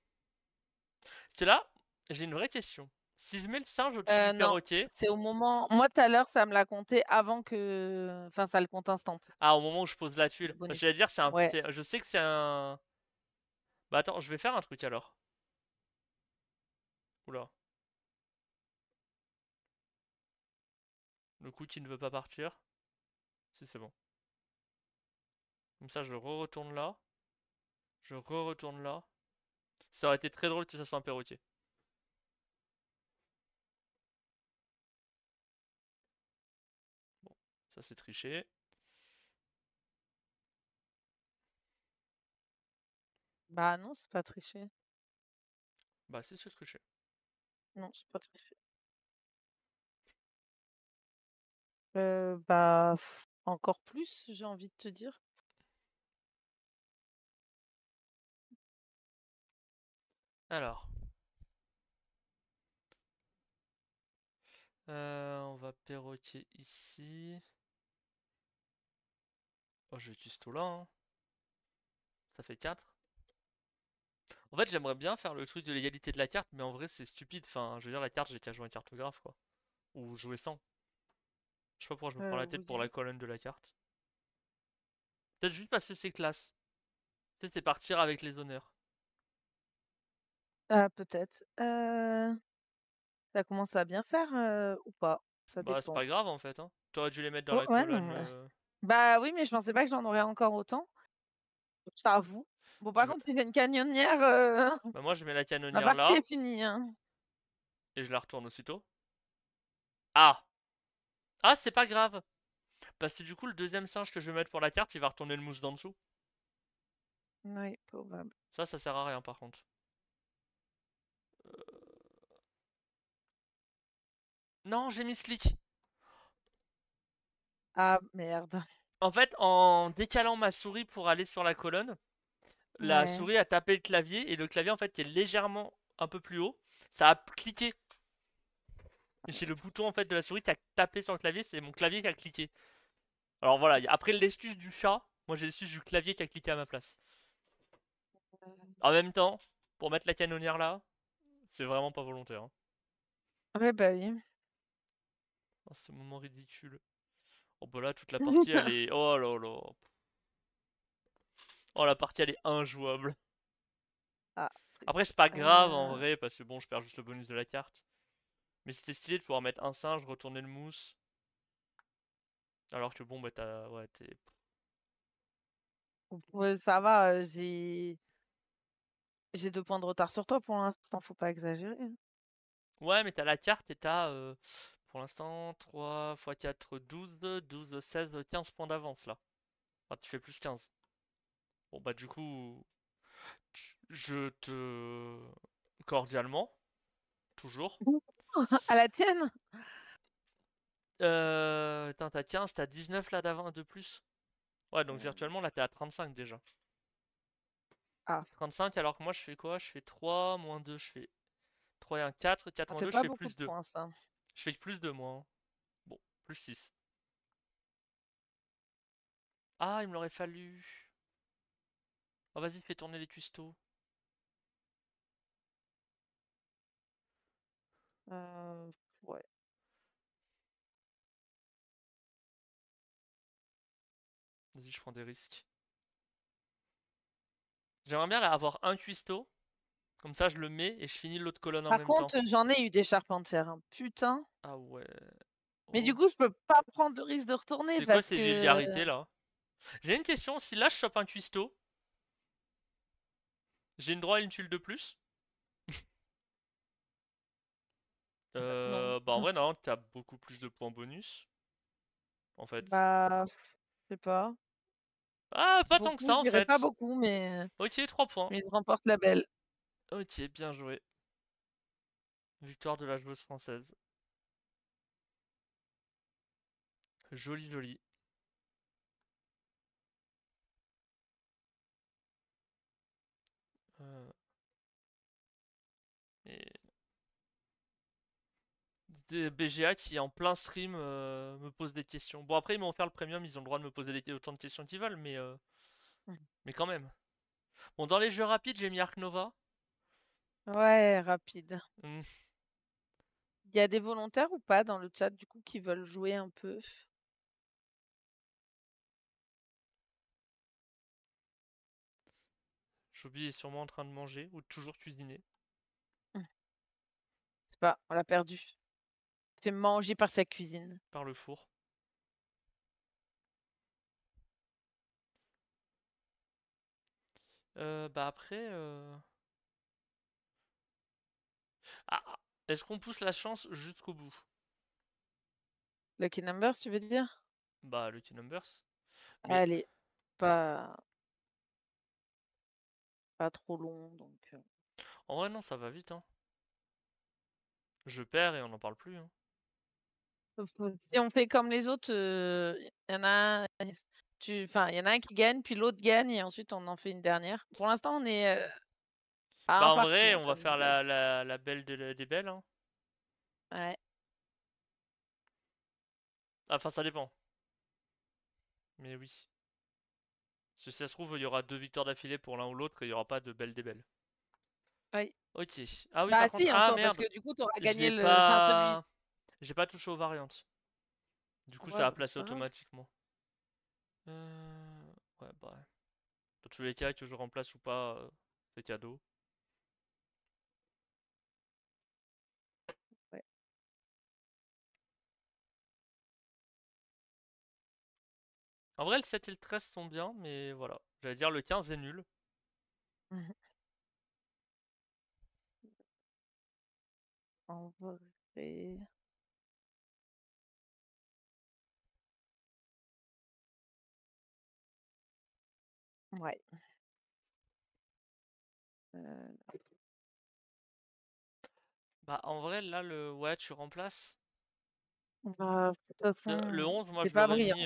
C'est là, j'ai une vraie question. Si je mets le singe au-dessus du non, perroquet, c'est au moment moi tout à l'heure, ça me l'a compté avant que enfin ça le compte instant, ah, au moment où je pose la le tuile. Parce que bonus. j'allais dire, Ouais, je sais que c'est un. Bah attends, je vais faire un truc alors. Oula, le coup qui ne veut pas partir. Si c'est bon. Comme ça, je re-retourne là. Je re-retourne là. Ça aurait été très drôle si ça soit un perroquet. Ça c'est triché. Bah non, c'est pas tricher. Bah si, c'est triché. Non, c'est pas tricher. Bah, encore plus, j'ai envie de te dire. Alors. On va perroquer ici. Oh, je vais custo là, hein. Ça fait 4. En fait, j'aimerais bien faire le truc de l'égalité de la carte, mais en vrai, c'est stupide. Enfin, je veux dire, la carte, j'ai qu'à jouer un cartographe, quoi. Ou jouer sans. Je sais pas pourquoi je me prends la tête pour Oui. la colonne de la carte. Peut-être juste passer ses classes. Tu sais, c'est partir avec les honneurs. Ah peut-être. Ça commence à bien faire, ou pas? Ça Bah, c'est dépend. pas grave en fait, hein. T'aurais dû les mettre dans Oh la ouais, colonne. non, bah oui, mais je pensais pas que j'en aurais encore autant, je t'avoue. Bon Je par vais- contre, s'il fait une canonnière, Bah, moi, je mets la ma canonnière partie là. est finie, hein. Et je la retourne aussitôt. Ah! Ah, c'est pas grave! Parce que du coup, le deuxième singe que je vais mettre pour la carte, il va retourner le mousse d'en dessous. Oui, probable. Ça sert à rien par contre. Non, j'ai mis ce clic. Ah merde. En fait, en décalant ma souris pour aller sur la colonne, la Ouais. souris a tapé le clavier et le clavier en fait qui est légèrement un peu plus haut, ça a cliqué. Et j'ai le bouton en fait de la souris qui a tapé sur le clavier, c'est mon clavier qui a cliqué. Alors voilà, après l'excuse du chat, moi j'ai l'excuse du clavier qui a cliqué à ma place. En même temps, pour mettre la canonnière là, c'est vraiment pas volontaire, hein. Ouais, bah oui. Oh, ce moment ridicule. Oh bah là toute la partie elle est... Oh là là. Oh la partie elle est injouable. Ah, Après triste. c'est pas grave en vrai parce que bon je perds juste le bonus de la carte. Mais c'était stylé de pouvoir mettre un singe, retourner le mousse. Alors que bon bah t'as... Ouais t'es... Ouais, ça va, j'ai 2 points de retard sur toi pour l'instant, faut pas exagérer, hein. Ouais mais t'as la carte et t'as... pour l'instant 3 x 4, 12, 12, 16, 15 points d'avance là. Enfin tu fais plus 15. Bon bah du coup... Je te... Cordialement, toujours. À la tienne? Attends, t'as 15, t'as 19 là d'avant de plus. Ouais, donc virtuellement là t'es à 35 déjà. Ah, 35 alors que moi je fais quoi? Je fais 3 moins 2, je fais 3 et un 4, 4 ça moins fait 2, je pas fais beaucoup de plus 2. points ça. Je fais plus 2 moi, hein. Bon, plus 6. Ah, il me l'aurait fallu. Oh vas-y, fais tourner les cuistots. Ouais. Vas-y, je prends des risques. J'aimerais bien là, avoir un cuistot. Comme ça je le mets et je finis l'autre colonne en Par même temps. contre, j'en ai eu des charpentières, hein, putain. Ah ouais. Mais du Oh. coup, je peux pas prendre le risque de retourner C'est quoi parce ces que vulgarités là? J'ai une question, si là je chope un cuistot, j'ai une droit à une tuile de plus? non. Bah en vrai non, t'as beaucoup plus de points bonus. En fait. Bah, je sais pas. Ah, pas tant que Beaucoup, ça je en dirais pas fait. beaucoup, Ok, 3 points. mais il remporte la belle. Ok, bien joué. Victoire de la joueuse française. Joli, joli. Euh, et... Des BGA qui en plein stream me pose des questions. Bon après ils m'ont offert le premium, ils ont le droit de me poser autant de questions qu'ils veulent, mais quand même. Bon dans les jeux rapides j'ai mis Ark Nova. Ouais, rapide. Hmm, Il y a des volontaires ou pas dans le chat du coup qui veulent jouer un peu? Chobi est sûrement en train de manger ou de toujours cuisiner Je sais pas, on l'a perdu. Il se fait manger par sa cuisine. par le four. Bah après... Ah, est-ce qu'on pousse la chance jusqu'au bout? Lucky Numbers, tu veux dire? Bah, Lucky Numbers. Mais Allez, pas trop long, donc en vrai, non, ça va vite, hein. Je perds et on n'en parle plus, hein. si on fait comme les autres, y en a il y en a un qui gagne, puis l'autre gagne et ensuite on en fait une dernière. Pour l'instant, on est, à un Bah, en partout vrai, en on va termes de faire blagues. la belle des belles, hein. Ouais. Enfin, ça dépend. Mais oui. Si ça se trouve, il y aura 2 victoires d'affilée pour l'un ou l'autre et il y aura pas de belle des belles. Oui. Ok. Ah oui, Bah par contre, si, en ah soi, parce merde, que du coup, tu auras je gagné l'ai celui. pas, j'ai pas touché aux variantes. Du coup, Ouais, ça a bah, c'est placé pas grave. automatiquement. Ouais, bah, dans tous les cas, que je remplace ou pas, c'est cadeau. Ouais. En vrai, le 7 et le 13 sont bien, mais voilà. J'allais dire le 15 est nul. Mmh. En vrai. Ouais. Heu, Bah, en vrai, là, ouais, tu remplaces. bah, de toute Le façon, 11, moi, c'était je pas l'aurais brillant.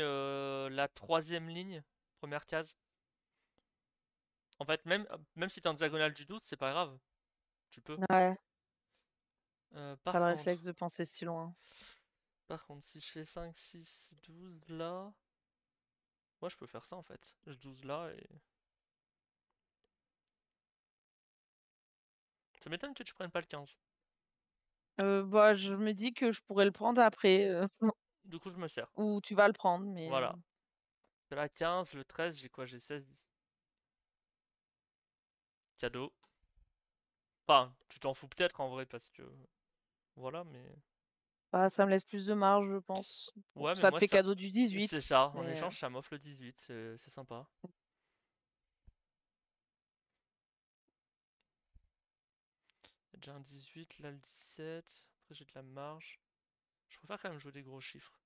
mis la troisième ligne, première case. En fait, même si t'es en diagonale du 12, c'est pas grave. Tu peux. Ouais, pas Par le réflexe contre, de penser si loin. si je fais 5, 6, 12 là. Moi, je peux faire ça en fait. Je 12 là et. Ça m'étonne que tu prennes pas le 15. Bah, je me dis que je pourrais le prendre après, Du coup, je me sers. ou tu vas le prendre, mais Voilà. C'est la 15, le 13, j'ai quoi? J'ai 16, 10. Cadeau. Enfin, tu t'en fous peut-être en vrai parce que. Voilà, mais. bah, ça me laisse plus de marge, je pense. Bon, Ouais, mais ça te moi, fait ça. cadeau du C'est 18, ça. En mais échange, ça m'offre le 18. C'est sympa. Il y a déjà un 18, là le 17. Après, j'ai de la marge. Je préfère quand même jouer des gros chiffres.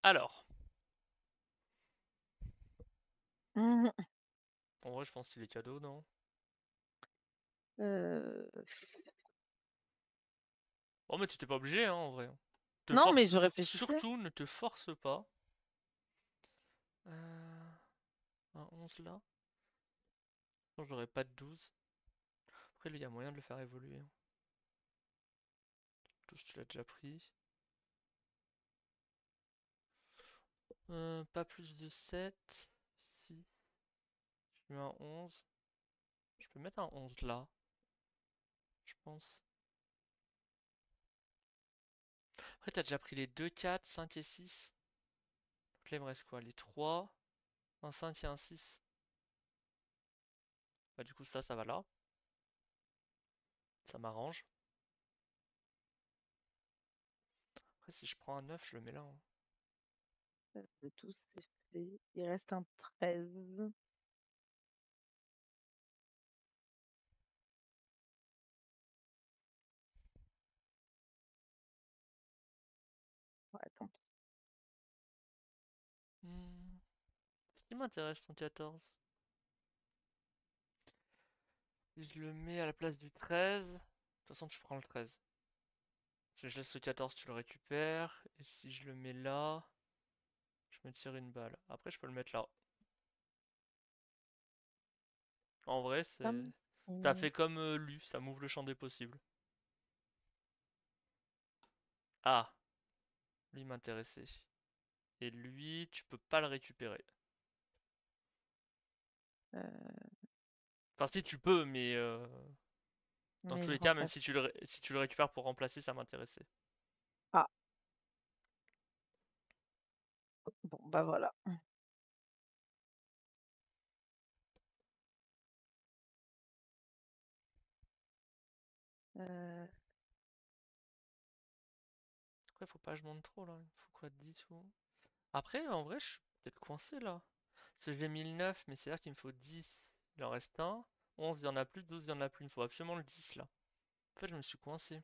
Alors. mmh En vrai, je pense qu'il est cadeau, non? Heu, Oh, mais tu t'es pas obligé, hein, en vrai. Te non, force. mais je réfléchissais. Surtout, ne te force pas. Un 11 là. Non, j'aurais pas de 12. Après, lui, il y a moyen de le faire évoluer, hein. 12, tu l'as déjà pris. Pas plus de 7. 6. Je mets un 11. Je peux mettre un 11 là, je pense. Après, t'as déjà pris les 2, 4, 5 et 6. Donc là, il me reste quoi? Les 3, un 5 et un 6. Bah, du coup, ça va là. Ça m'arrange. Après, si je prends un 9, je le mets là, hein. De tous, c'est fait. Il reste un 13. Ouais, tant pis. Ce qui m'intéresse, ton 14. Si je le mets à la place du 13. De toute façon, tu prends le 13. Si je laisse le 14, tu le récupères. Et si je le mets là, je me tire une balle. Après, je peux le mettre là. En vrai, Tant ça pis. fait comme Lu, ça m'ouvre le champ des possibles. Ah, lui m'intéressait. Et lui, tu peux pas le récupérer. Heu, Enfin, si tu peux, mais dans tous mais je les cas, même remplace. si tu le récupères pour remplacer, ça m'intéressait. Ah, bon, bah, voilà. Heu, Après, faut pas que je monte trop là. Il faut quoi, 10 ou. Après, en vrai, je suis peut-être coincé là. Parce que j'ai mis le 9, mais c'est-à-dire qu'il me faut 10. Il en reste un. 11, il y en a plus. 12, il y en a plus. Il me faut absolument le 10 là. En fait, je me suis coincé.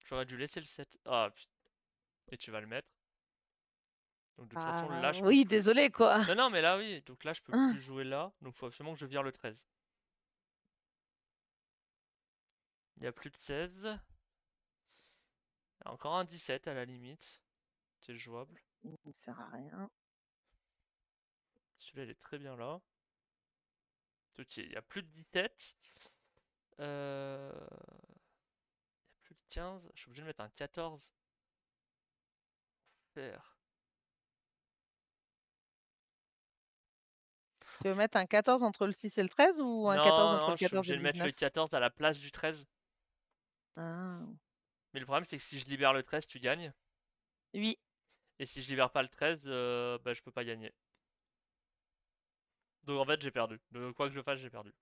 J'aurais dû laisser le 7. Ah putain. Et tu vas le mettre. Donc de toute façon, là, Ah je peux oui, plus. désolé quoi. Non, non, mais là, oui. Donc là, je peux plus jouer là. Donc faut absolument que je vire le 13. Il n'y a plus de 16. Il y a encore un 17 à la limite. Qui est jouable. Ça sert à rien. Celui-là, il est très bien là. Ok, il n'y a plus de 17. Il y a plus de 15. Je suis obligé de mettre un 14. Faire. Tu veux mettre un 14 entre le 6 et le 13 ou un 14 Non, entre non, le je suis 14 et obligé le de mettre le 19? 14 à la place du 13. Ah. Mais le problème, c'est que si je libère le 13, tu gagnes. Oui. Et si je libère pas le 13, bah, je peux pas gagner. Donc en fait, j'ai perdu. De quoi que je fasse, j'ai perdu.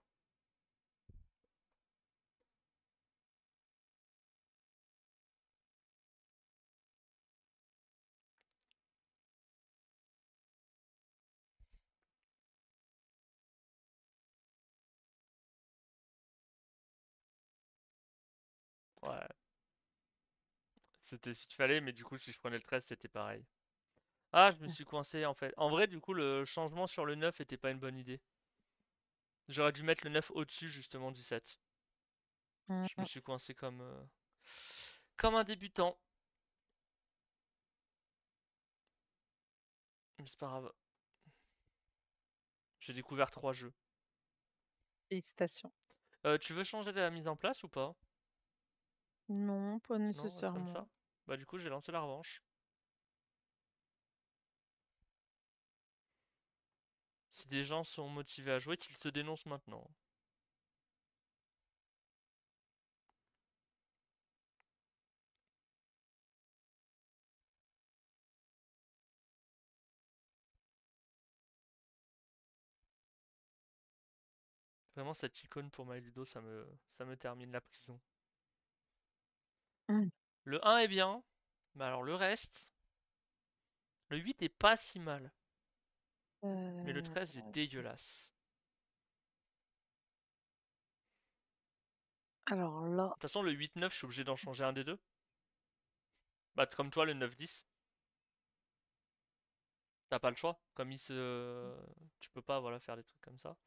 Ouais. C'était si tu fallait, mais du coup, si je prenais le 13, c'était pareil. Ah, je me suis coincé en fait. En vrai, du coup, le changement sur le 9 était pas une bonne idée. J'aurais dû mettre le 9 au-dessus, justement, du 7. Je me suis coincé comme un débutant. Mais c'est pas grave. J'ai découvert 3 jeux. Félicitations. Tu veux changer la mise en place ou pas? Non, pas Non, on reste comme nécessairement. ça. Bah du coup, j'ai lancé la revanche. Si des gens sont motivés à jouer, qu'ils se dénoncent maintenant. Vraiment, cette icône pour MyLudo, ça me termine la prison. Le 1 est bien, mais alors le reste... Le 8 est pas si mal, mais le 13 est dégueulasse. Alors là, De toute façon, le 8-9, je suis obligé d'en changer un des deux. Bah, comme toi, le 9-10. T'as pas le choix. Comme il se... Tu peux pas, voilà, faire des trucs comme ça.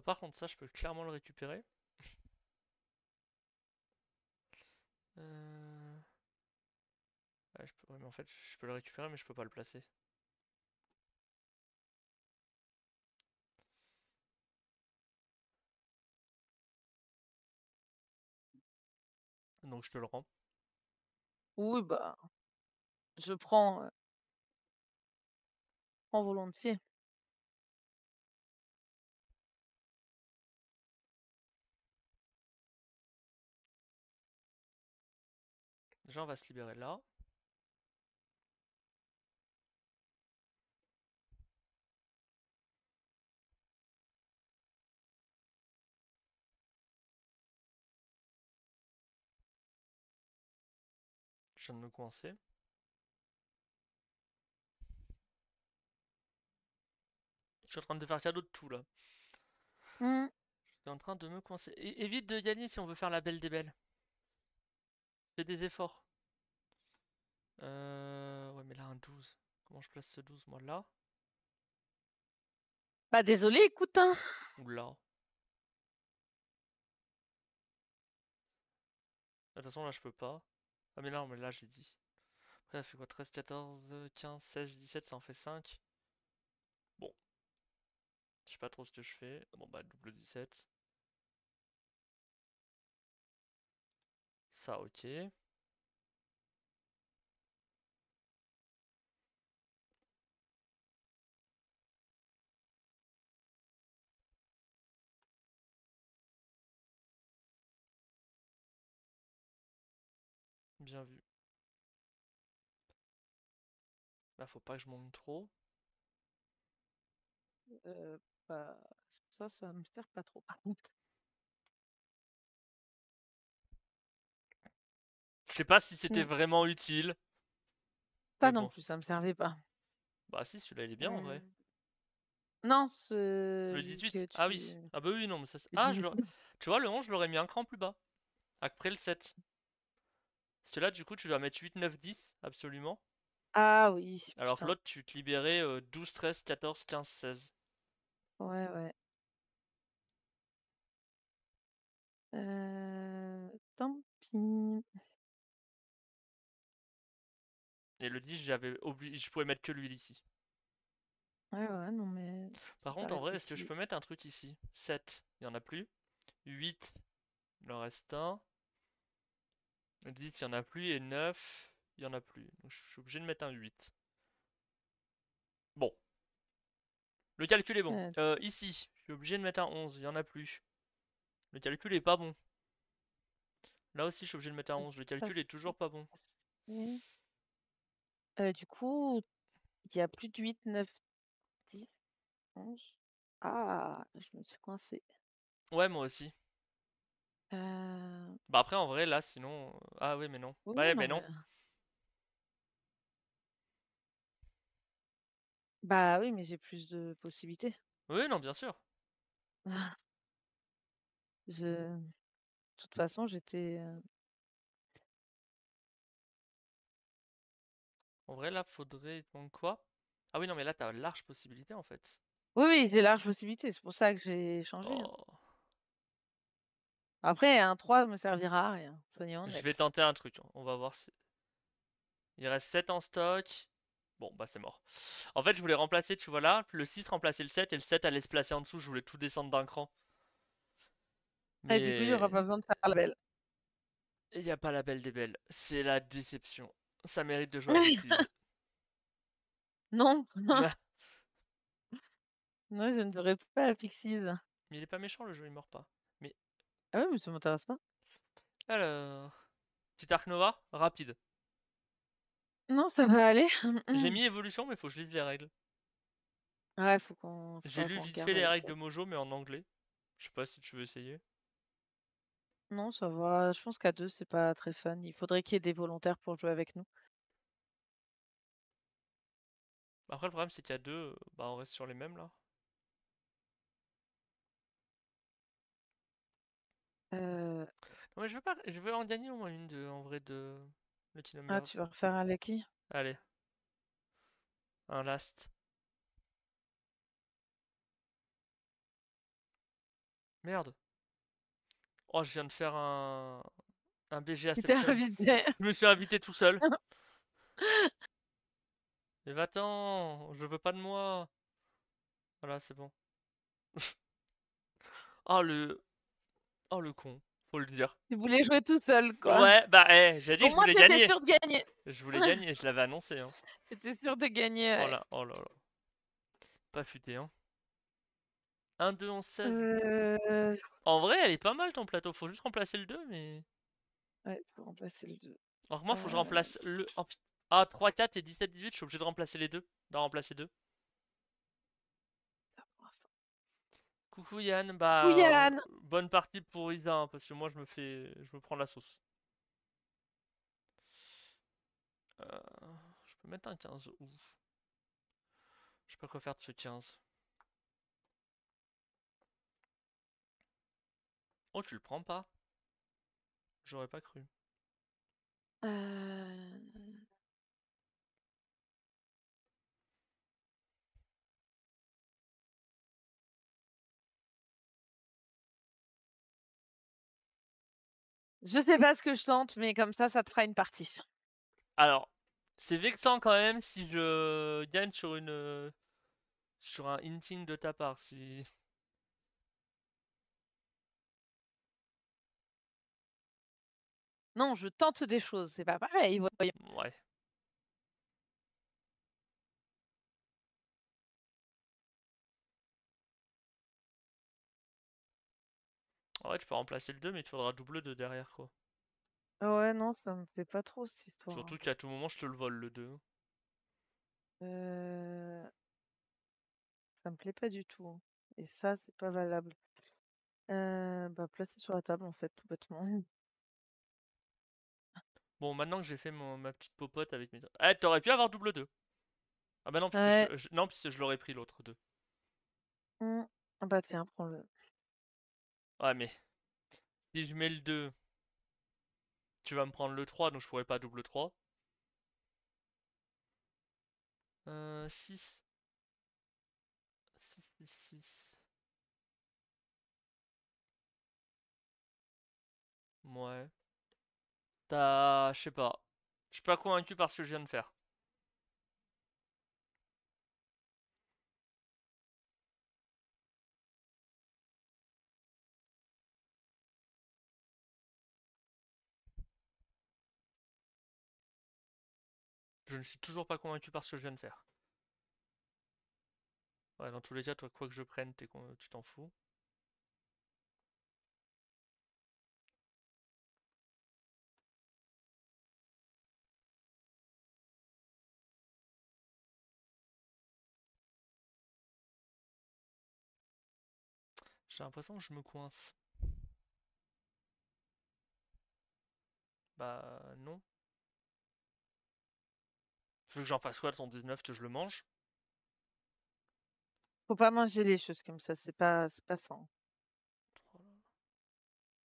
Par contre, ça, je peux clairement le récupérer. Euh... Ouais, ouais, mais en fait, je peux le récupérer, mais je peux pas le placer. Donc je te le rends. oui, bah, je prends volontiers. Déjà, on va se libérer là. Je viens de me coincer. Je suis en train de faire cadeau de tout là. Hmm. Je suis en train de me coincer. Évite de gagner si on veut faire la belle des belles. Fais des efforts. Ouais, mais là, un 12. Comment je place ce 12, moi, là? Bah désolé, écoute, hein. Ou là? De toute façon, là, je peux pas. Ah, mais non, mais là, j'ai dit. Après, ça fait quoi? 13, 14, 15, 16, 17, ça en fait 5. Bon. Je sais pas trop ce que je fais. Bon, bah, double 17. Ça, ok. Bien vu. Là, faut pas que je monte trop. Bah, ça me sert pas trop, par contre. Je sais pas si c'était vraiment utile. Ça Mais non bon. plus, ça me servait pas. Bah, si, celui-là, il est bien en vrai. Non, Le celui 18. que Ah oui. tu... Ah bah oui, non, mais ça... le Ah, 18. tu vois, le 11, je l'aurais mis un cran plus bas. Après le 7. Parce que là, du coup, tu dois mettre 8, 9, 10, absolument. Ah oui, Alors que putain. l'autre, tu te libérais 12, 13, 14, 15, 16. Ouais, ouais. Tant pis. Et le 10, je pouvais mettre que l'huile ici. Ouais, ouais, non, mais Par j'ai pas contre, en vrai, est-ce que je réfléchi. peux mettre un truc ici? 7, il n'y en a plus. 8, il en reste un. 10, il n'y en a plus. Et 9, il n'y en a plus. Donc je suis obligé de mettre un 8. Bon, le calcul est bon. Euh, Ici, je suis obligé de mettre un 11, il n'y en a plus. Le calcul est pas bon. Là aussi, je suis obligé de mettre un 11. Le calcul est toujours pas bon. Du coup, il y a plus de 8, 9, 10, 11. Ah, je me suis coincée. Ouais, moi aussi. Euh... Bah après, en vrai, là, sinon... Ah oui, mais non. Oui, Ouais, non, mais mais... non. Bah oui, mais j'ai plus de possibilités. Oui, non, bien sûr. De toute façon, j'étais... En vrai, là, faudrait... Donc quoi? Ah oui, non, mais là, t'as large possibilité, en fait. Oui, oui, j'ai large possibilité. C'est pour ça que j'ai changé. Hein. Oh. Après, un 3 me servira à rien. Soyons Je vais honnêtes. tenter un truc. On va voir si... Il reste 7 en stock. Bon, bah c'est mort. En fait, je voulais remplacer, tu vois là, le 6 remplacer le 7 et le 7 allait se placer en dessous. Je voulais tout descendre d'un cran. Et du coup, il n'y aura Mais pas besoin de faire la belle. il n'y a pas la belle des belles. C'est la déception. Ça mérite de jouer à Pixies. Non, non, je ne ferai pas la Pixies. Mais il est pas méchant le jeu, il meurt pas. Mais Ah ouais, mais ça m'intéresse pas. alors... Petit Arc Nova, rapide. Non, ça va aller. J'ai mis évolution, mais faut que je lise les règles. Ouais, J'ai faudra lu qu'on vite fait regarde les avec règles de Mojo, mais en anglais. Je sais pas si tu veux essayer. Non, ça va. Je pense qu'à 2, c'est pas très fun. Il faudrait qu'il y ait des volontaires pour jouer avec nous. Après, le problème, c'est qu'il y a deux, bah on reste sur les mêmes là. Euh... Non, mais je veux pas, je veux en gagner au moins une de, en vrai, de Lucky Ah, tu Numbers. vas refaire un Lucky? Allez, un last. Merde. Oh, je viens de faire un BG Tu t'es Asception. invité. Je me suis invité tout seul. Mais va-t'en, je veux pas de moi. Voilà, c'est bon. Oh le, oh le con, faut le dire. Tu voulais jouer tout seul, quoi. Ouais, bah, j'ai dit Au que je moins, voulais t'étais gagner. sûr de gagner. Je voulais gagner, je l'avais annoncé, hein. T'étais sûr de gagner, ouais. Oh là là. Pas futé, hein. 1, 2, 11, 16. Euh... En vrai, elle est pas mal ton plateau. Faut juste remplacer le 2, mais. Ouais, faut remplacer le 2. Alors que moi, faut que je remplace le. Oh, ah, 3, 4 et 17, 18. Je suis obligé de remplacer les deux. D'en remplacer deux. Coucou Yann. Bah, Yann. bonne partie pour Isa, hein, parce que moi, je me prends la sauce. Je peux mettre un 15 où? Je sais pas quoi faire de ce 15. Oh, tu le prends pas? J'aurais pas cru. Je sais pas ce que je tente, mais comme ça te fera une partie. Alors, c'est vexant quand même si je gagne sur une. Sur un hinting de ta part. Si. Non, je tente des choses, c'est pas pareil, voyons. Ouais. Ouais, tu peux remplacer le 2, mais il te faudra double 2 derrière, quoi. Ouais, non, ça me fait pas trop cette histoire. Surtout qu'à tout moment, je te le vole, le 2. Ça me plaît pas du tout. Hein. Et ça, c'est pas valable. Bah, placer sur la table, en fait, tout bêtement. Bon, maintenant que j'ai fait ma petite popote avec mes... Ah, t'aurais pu avoir double 2. Ah bah non, Ouais. non, puisque je l'aurais pris l'autre 2. Ah bah tiens, prends-le. Ouais, mais si je mets le 2, tu vas me prendre le 3, donc je pourrais pas double 3. 6. 6, 6, 6. Ouais. Je sais pas. Je suis pas convaincu par ce que je viens de faire. Je ne suis toujours pas convaincu par ce que je viens de faire. Ouais, dans tous les cas, toi, quoi que je prenne, tu t'en fous. J'ai l'impression que je me coince. Bah non. Tu veux que j'en fasse quoi de son 19, que je le mange? Faut pas manger les choses comme ça, c'est pas sain.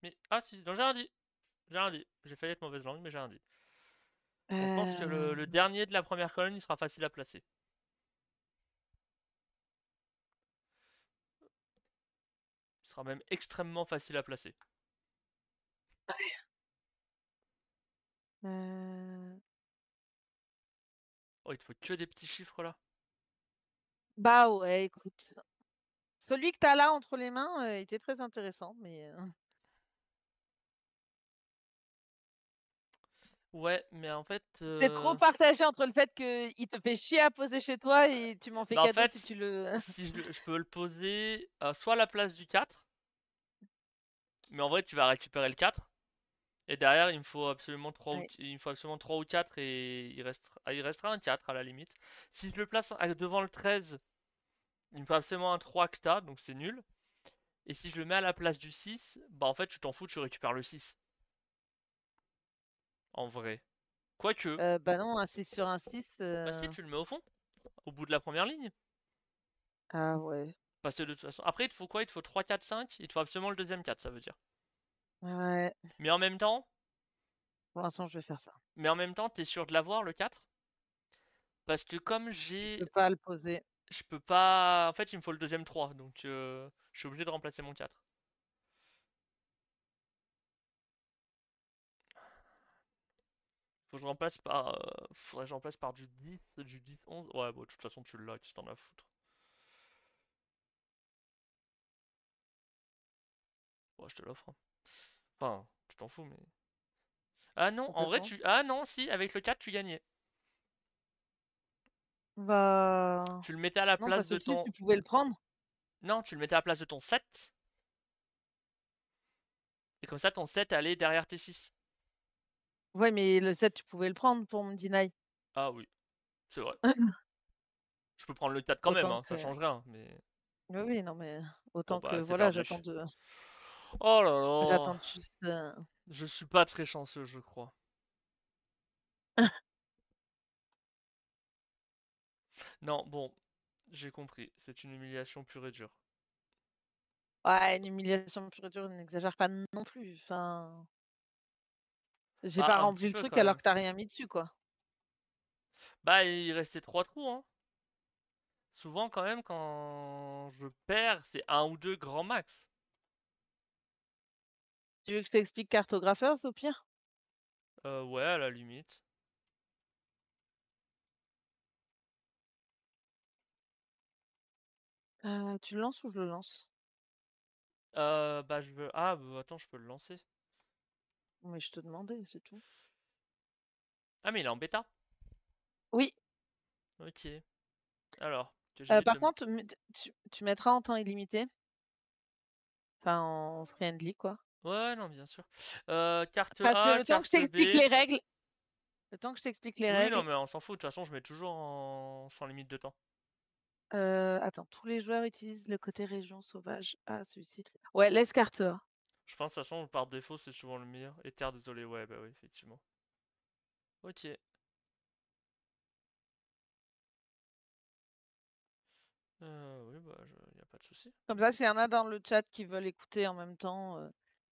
Mais ah si, non, j'ai rien dit. J'ai rien dit. J'ai failli être mauvaise langue, mais j'ai rien dit. Bon, je pense que le dernier de la première colonne, il sera facile à placer. Il sera même extrêmement facile à placer. Oh, il te faut que des petits chiffres là. Bah ouais, écoute. Celui que t'as là entre les mains était très intéressant, mais Ouais, mais en fait, t'es trop partagé entre le fait qu'il te fait chier à poser chez toi et tu m'en fais bah en cadeau si fait, tu le. si je peux le poser soit à la place du 4, mais en vrai tu vas récupérer le 4. Et derrière, il me faut absolument 3 ou, Ouais. il me faut absolument 3 ou 4 et il restera un 4 à la limite. Si je le place devant le 13, il me faut absolument un 3 que t'as, donc c'est nul. Et si je le mets à la place du 6, bah en fait tu t'en fous, tu récupères le 6. En vrai. Quoique, Bah non, un 6 sur un 6. bah si tu le mets au fond, au bout de la première ligne. Ah ouais. Parce que de toute façon, après il te faut quoi? Il te faut 3, 4, 5, il te faut absolument le deuxième 4, ça veut dire. Ouais. Mais en même temps, Pour l'instant, je vais faire ça. t'es sûr de l'avoir le 4? Parce que comme Je j'ai... peux pas le poser. Je peux pas... En fait, il me faut le deuxième 3, donc je suis obligé de remplacer mon 4. Faut que je remplace par... faudrait que je remplace par du 10, 11. Ouais, bon, de toute façon, tu l'as, tu t'en as à foutre. Ouais, je te l'offre, hein. Enfin, tu t'en fous, mais... Ah non, en vrai, Complètement. Ah non, si, avec le 4, tu gagnais. Bah. Tu le mettais à la Non, place parce que de le 6, ton... tu pouvais le prendre. Non, tu le mettais à la place de ton 7. Et comme ça, ton 7 allait derrière tes 6. Ouais, mais le 7, tu pouvais le prendre pour me deny. Ah oui, c'est vrai. Je peux prendre le 4 quand même, Autant hein, ça que. change rien, mais... Oui, oui, non, mais Bon autant que bah, c'est voilà, perdu. j'attends de. Oh là là. J'attends juste. Je suis pas très chanceux, je crois. Non, bon, j'ai compris. C'est une humiliation pure et dure. Ouais, une humiliation pure et dure, n'exagère pas non plus. Enfin, j'ai Bah, pas un petit rempli le peu truc quand alors même. que t'as rien mis dessus, quoi. Bah, il restait 3 trous, hein. Souvent, quand même, quand je perds, c'est un ou deux grands max. Tu veux que je t'explique Cartographers au pire? Ouais, à la limite. Tu le lances ou je le lance? Bah, je veux. Ah, bah, attends, je peux le lancer. Mais je te demandais, c'est tout. Ah, mais il est en bêta. Oui. Ok. Alors, que j'évite Par de. contre, tu mettras en temps illimité. Enfin, en friendly, quoi. Ouais, non, bien sûr. Carte Parce que A, le temps que je carte t'explique B. les règles, le temps que je t'explique les Oui, non, règles, mais on s'en fout. De toute façon, je mets toujours en... sans limite de temps. attends, tous les joueurs utilisent le côté région sauvage. Ah, celui-ci. Ouais, laisse carte A. Je pense, de toute façon, par défaut, c'est souvent le meilleur. Ether, désolé. Ouais, bah oui, effectivement. Ok. Oui, bah, y a pas de de souci. Comme ça, s'il y en a dans le chat qui veulent écouter en même temps.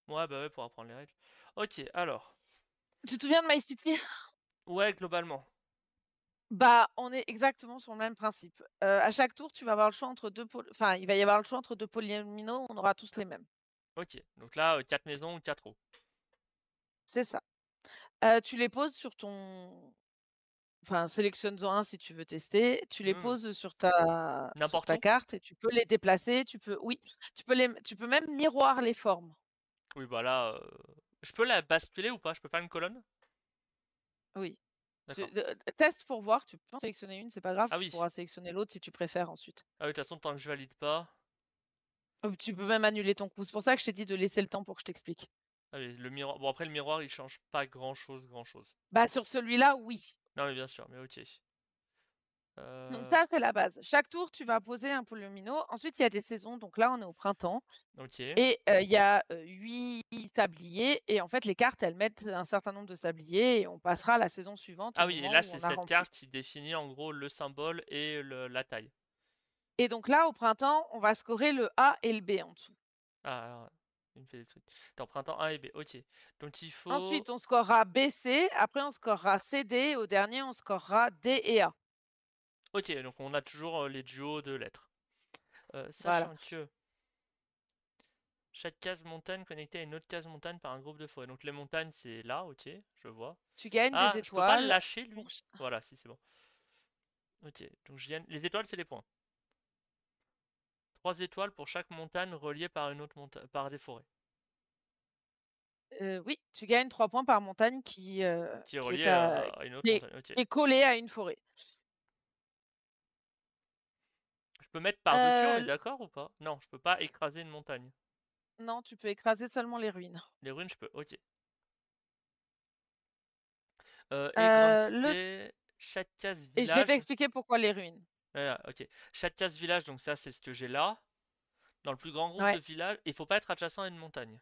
Ouais, bah ouais, pour apprendre les règles. Ok, alors. Tu te souviens de My City? Ouais, globalement. Bah, on est exactement sur le même principe. À chaque tour, tu vas avoir le choix entre 2 enfin, il va y avoir le choix entre 2 polyomino, on aura tous les mêmes. Ok, donc là, 4 maisons ou 4 roues. C'est ça. Tu les poses sur ton enfin, sélectionne-en un si tu veux tester. Tu les Hmm. poses sur ta N'importe où? carte et tu peux les déplacer, tu peux même miroir les formes. Oui, bah là, je peux la basculer ou pas? Je peux faire une colonne? Oui. D'accord. Teste pour voir, tu peux en sélectionner une, c'est pas grave, Ah tu oui. pourras sélectionner l'autre si tu préfères ensuite. Ah oui, de toute façon, tant que je valide pas. Tu peux même annuler ton coup. C'est pour ça que je t'ai dit de laisser le temps pour que je t'explique. Ah oui, le miroir. Bon, après, le miroir, il change pas grand-chose, grand-chose. Bah, sur celui-là, oui. Non, mais bien sûr, mais ok. Donc ça, c'est la base. Chaque tour, tu vas poser un polyomino. Ensuite, il y a des saisons. Donc là, on est au printemps Ok. et il y a 8 sabliers. Et en fait, les cartes, elles mettent un certain nombre de sabliers et on passera à la saison suivante au Ah oui, et moment là, où c'est on a cette rempli. carte qui définit en gros le symbole et la taille. Et donc là, au printemps, on va scorer le A et le B en dessous. Ah, alors, il me fait des trucs. T'es en printemps A et B, ok. Donc il faut. Ensuite, on scorera B, C. Après, on scorera C, D. Au dernier, on scorera D et A. Ok, donc on a toujours les duos de lettres. Voilà. Sachant que chaque case montagne connectée à une autre case montagne par un groupe de forêts. Donc les montagnes, c'est là, ok, je vois. Tu gagnes des Ah, je peux pas le étoiles. lâcher, Pour... lui? Voilà, si c'est bon. Ok, donc je gagne. Les étoiles, c'est les points. 3 étoiles pour chaque montagne reliée par une autre montagne, par des forêts. Oui, tu gagnes 3 points par montagne Qui est qui reliée est à à une autre qui est montagne, ok. qui est collée à une forêt. Je peux mettre par-dessus, on est L d'accord ou pas? Non, je peux pas écraser une montagne. non, tu peux écraser seulement les ruines. Les ruines, je peux, ok. Et grande Le cité, chaque case et je vais village. t'expliquer pourquoi les ruines. Voilà, ok. Chaque case village, donc ça, c'est ce que j'ai là. Dans le plus grand groupe de Ouais, villages, il faut pas être adjacent à une montagne.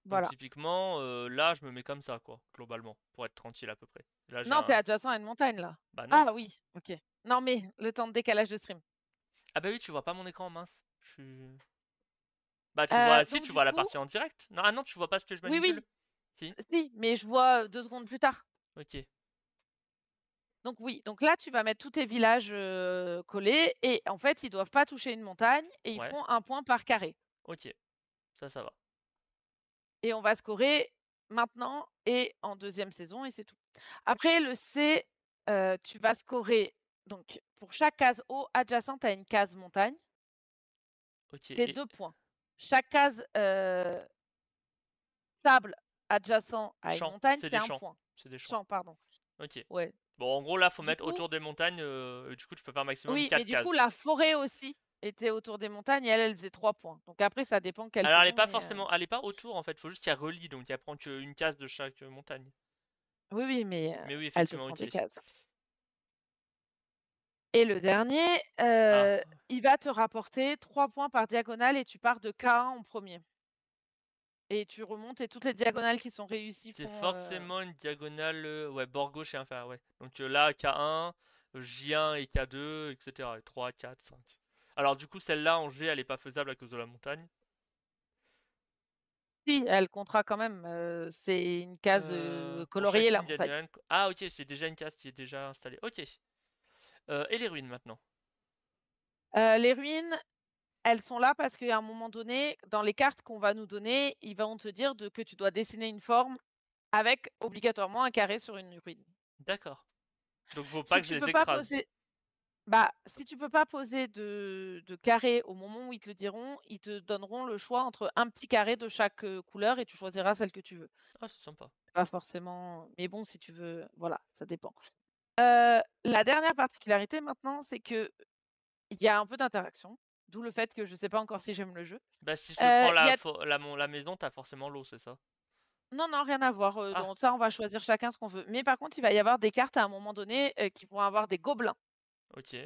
Donc voilà. typiquement, là, je me mets comme ça, quoi, globalement, pour être tranquille à peu près. Là, j'ai Non, tu es un. adjacent à une montagne, là. Bah non. Ah oui, OK. Non, mais le temps de décalage de stream. Ah bah oui, tu vois pas mon écran, mince. Je suis. Bah tu vois, si Donc tu du vois la coup partie en direct. Non, ah non, tu vois pas ce que je oui, manipule. oui, Si, si, mais je vois, 2 secondes plus tard. ok. Donc oui, donc là, tu vas mettre tous tes villages, collés et en fait, ils doivent pas toucher une montagne et ils Ouais, feront 1 point par carré. ok. Ça va. Et on va scorer maintenant et en deuxième saison et c'est tout. Après le C, tu vas scorer donc pour chaque case eau adjacente à une case montagne, Ok, c'est et 2 points. Chaque case, sable adjacent à une champs, montagne, c'est c'est des 1 champs. point. C'est des champs. Champ, pardon. Ok. Ouais. Bon, en gros, là, faut Du mettre coup autour des montagnes. Du coup, tu peux faire maximum oui, mais 4 du coup cases. la forêt aussi était autour des montagnes et elle faisait 3 points. Donc après ça dépend quelle Alors, elle est saison pas mais forcément. Elle est pas autour, en fait. Faut juste qu'elle relie. Donc, elle prend qu'une case de chaque montagne. oui, oui, mais Mais oui, elle te effectivement, prend ok. des cases. Et le dernier, Ah, il va te rapporter 3 points par diagonale et tu pars de K1 en premier. Et tu remontes et toutes les diagonales qui sont réussies c'est font, forcément une diagonale. Ouais, bord gauche et inférieur, ouais. Donc là, K1, J1 et K2, etc. Et 3, 4, 5. Alors, du coup, celle-là en G, elle est pas faisable à cause de la montagne. si, elle comptera quand même, c'est une case, Pour coloriée la chacune montagne. diagonale. Ah, ok, c'est déjà une case qui est déjà installée. Ok. Et les ruines maintenant. Les ruines, elles sont là parce qu'à un moment donné, dans les cartes qu'on va nous donner, ils vont te dire que tu dois dessiner une forme avec obligatoirement un carré sur une ruine. D'accord. Donc, faut pas Si que je tu peux les pas écrase. poser Bah, si tu peux pas poser de carré au moment où ils te le diront, ils te donneront le choix entre un petit carré de chaque, couleur et tu choisiras celle que tu veux. Ah, c'est sympa. Pas forcément mais bon, si tu veux voilà, ça dépend. La dernière particularité maintenant, c'est qu'il y a un peu d'interaction, d'où le fait que je sais pas encore si j'aime le jeu. Bah, si je te prends Il y a la maison, t'as forcément l'eau, c'est ça? non, non, rien à voir, Ah, dans ça, on va choisir chacun ce qu'on veut. Mais par contre, il va y avoir des cartes à un moment donné, qui vont avoir des gobelins. ok.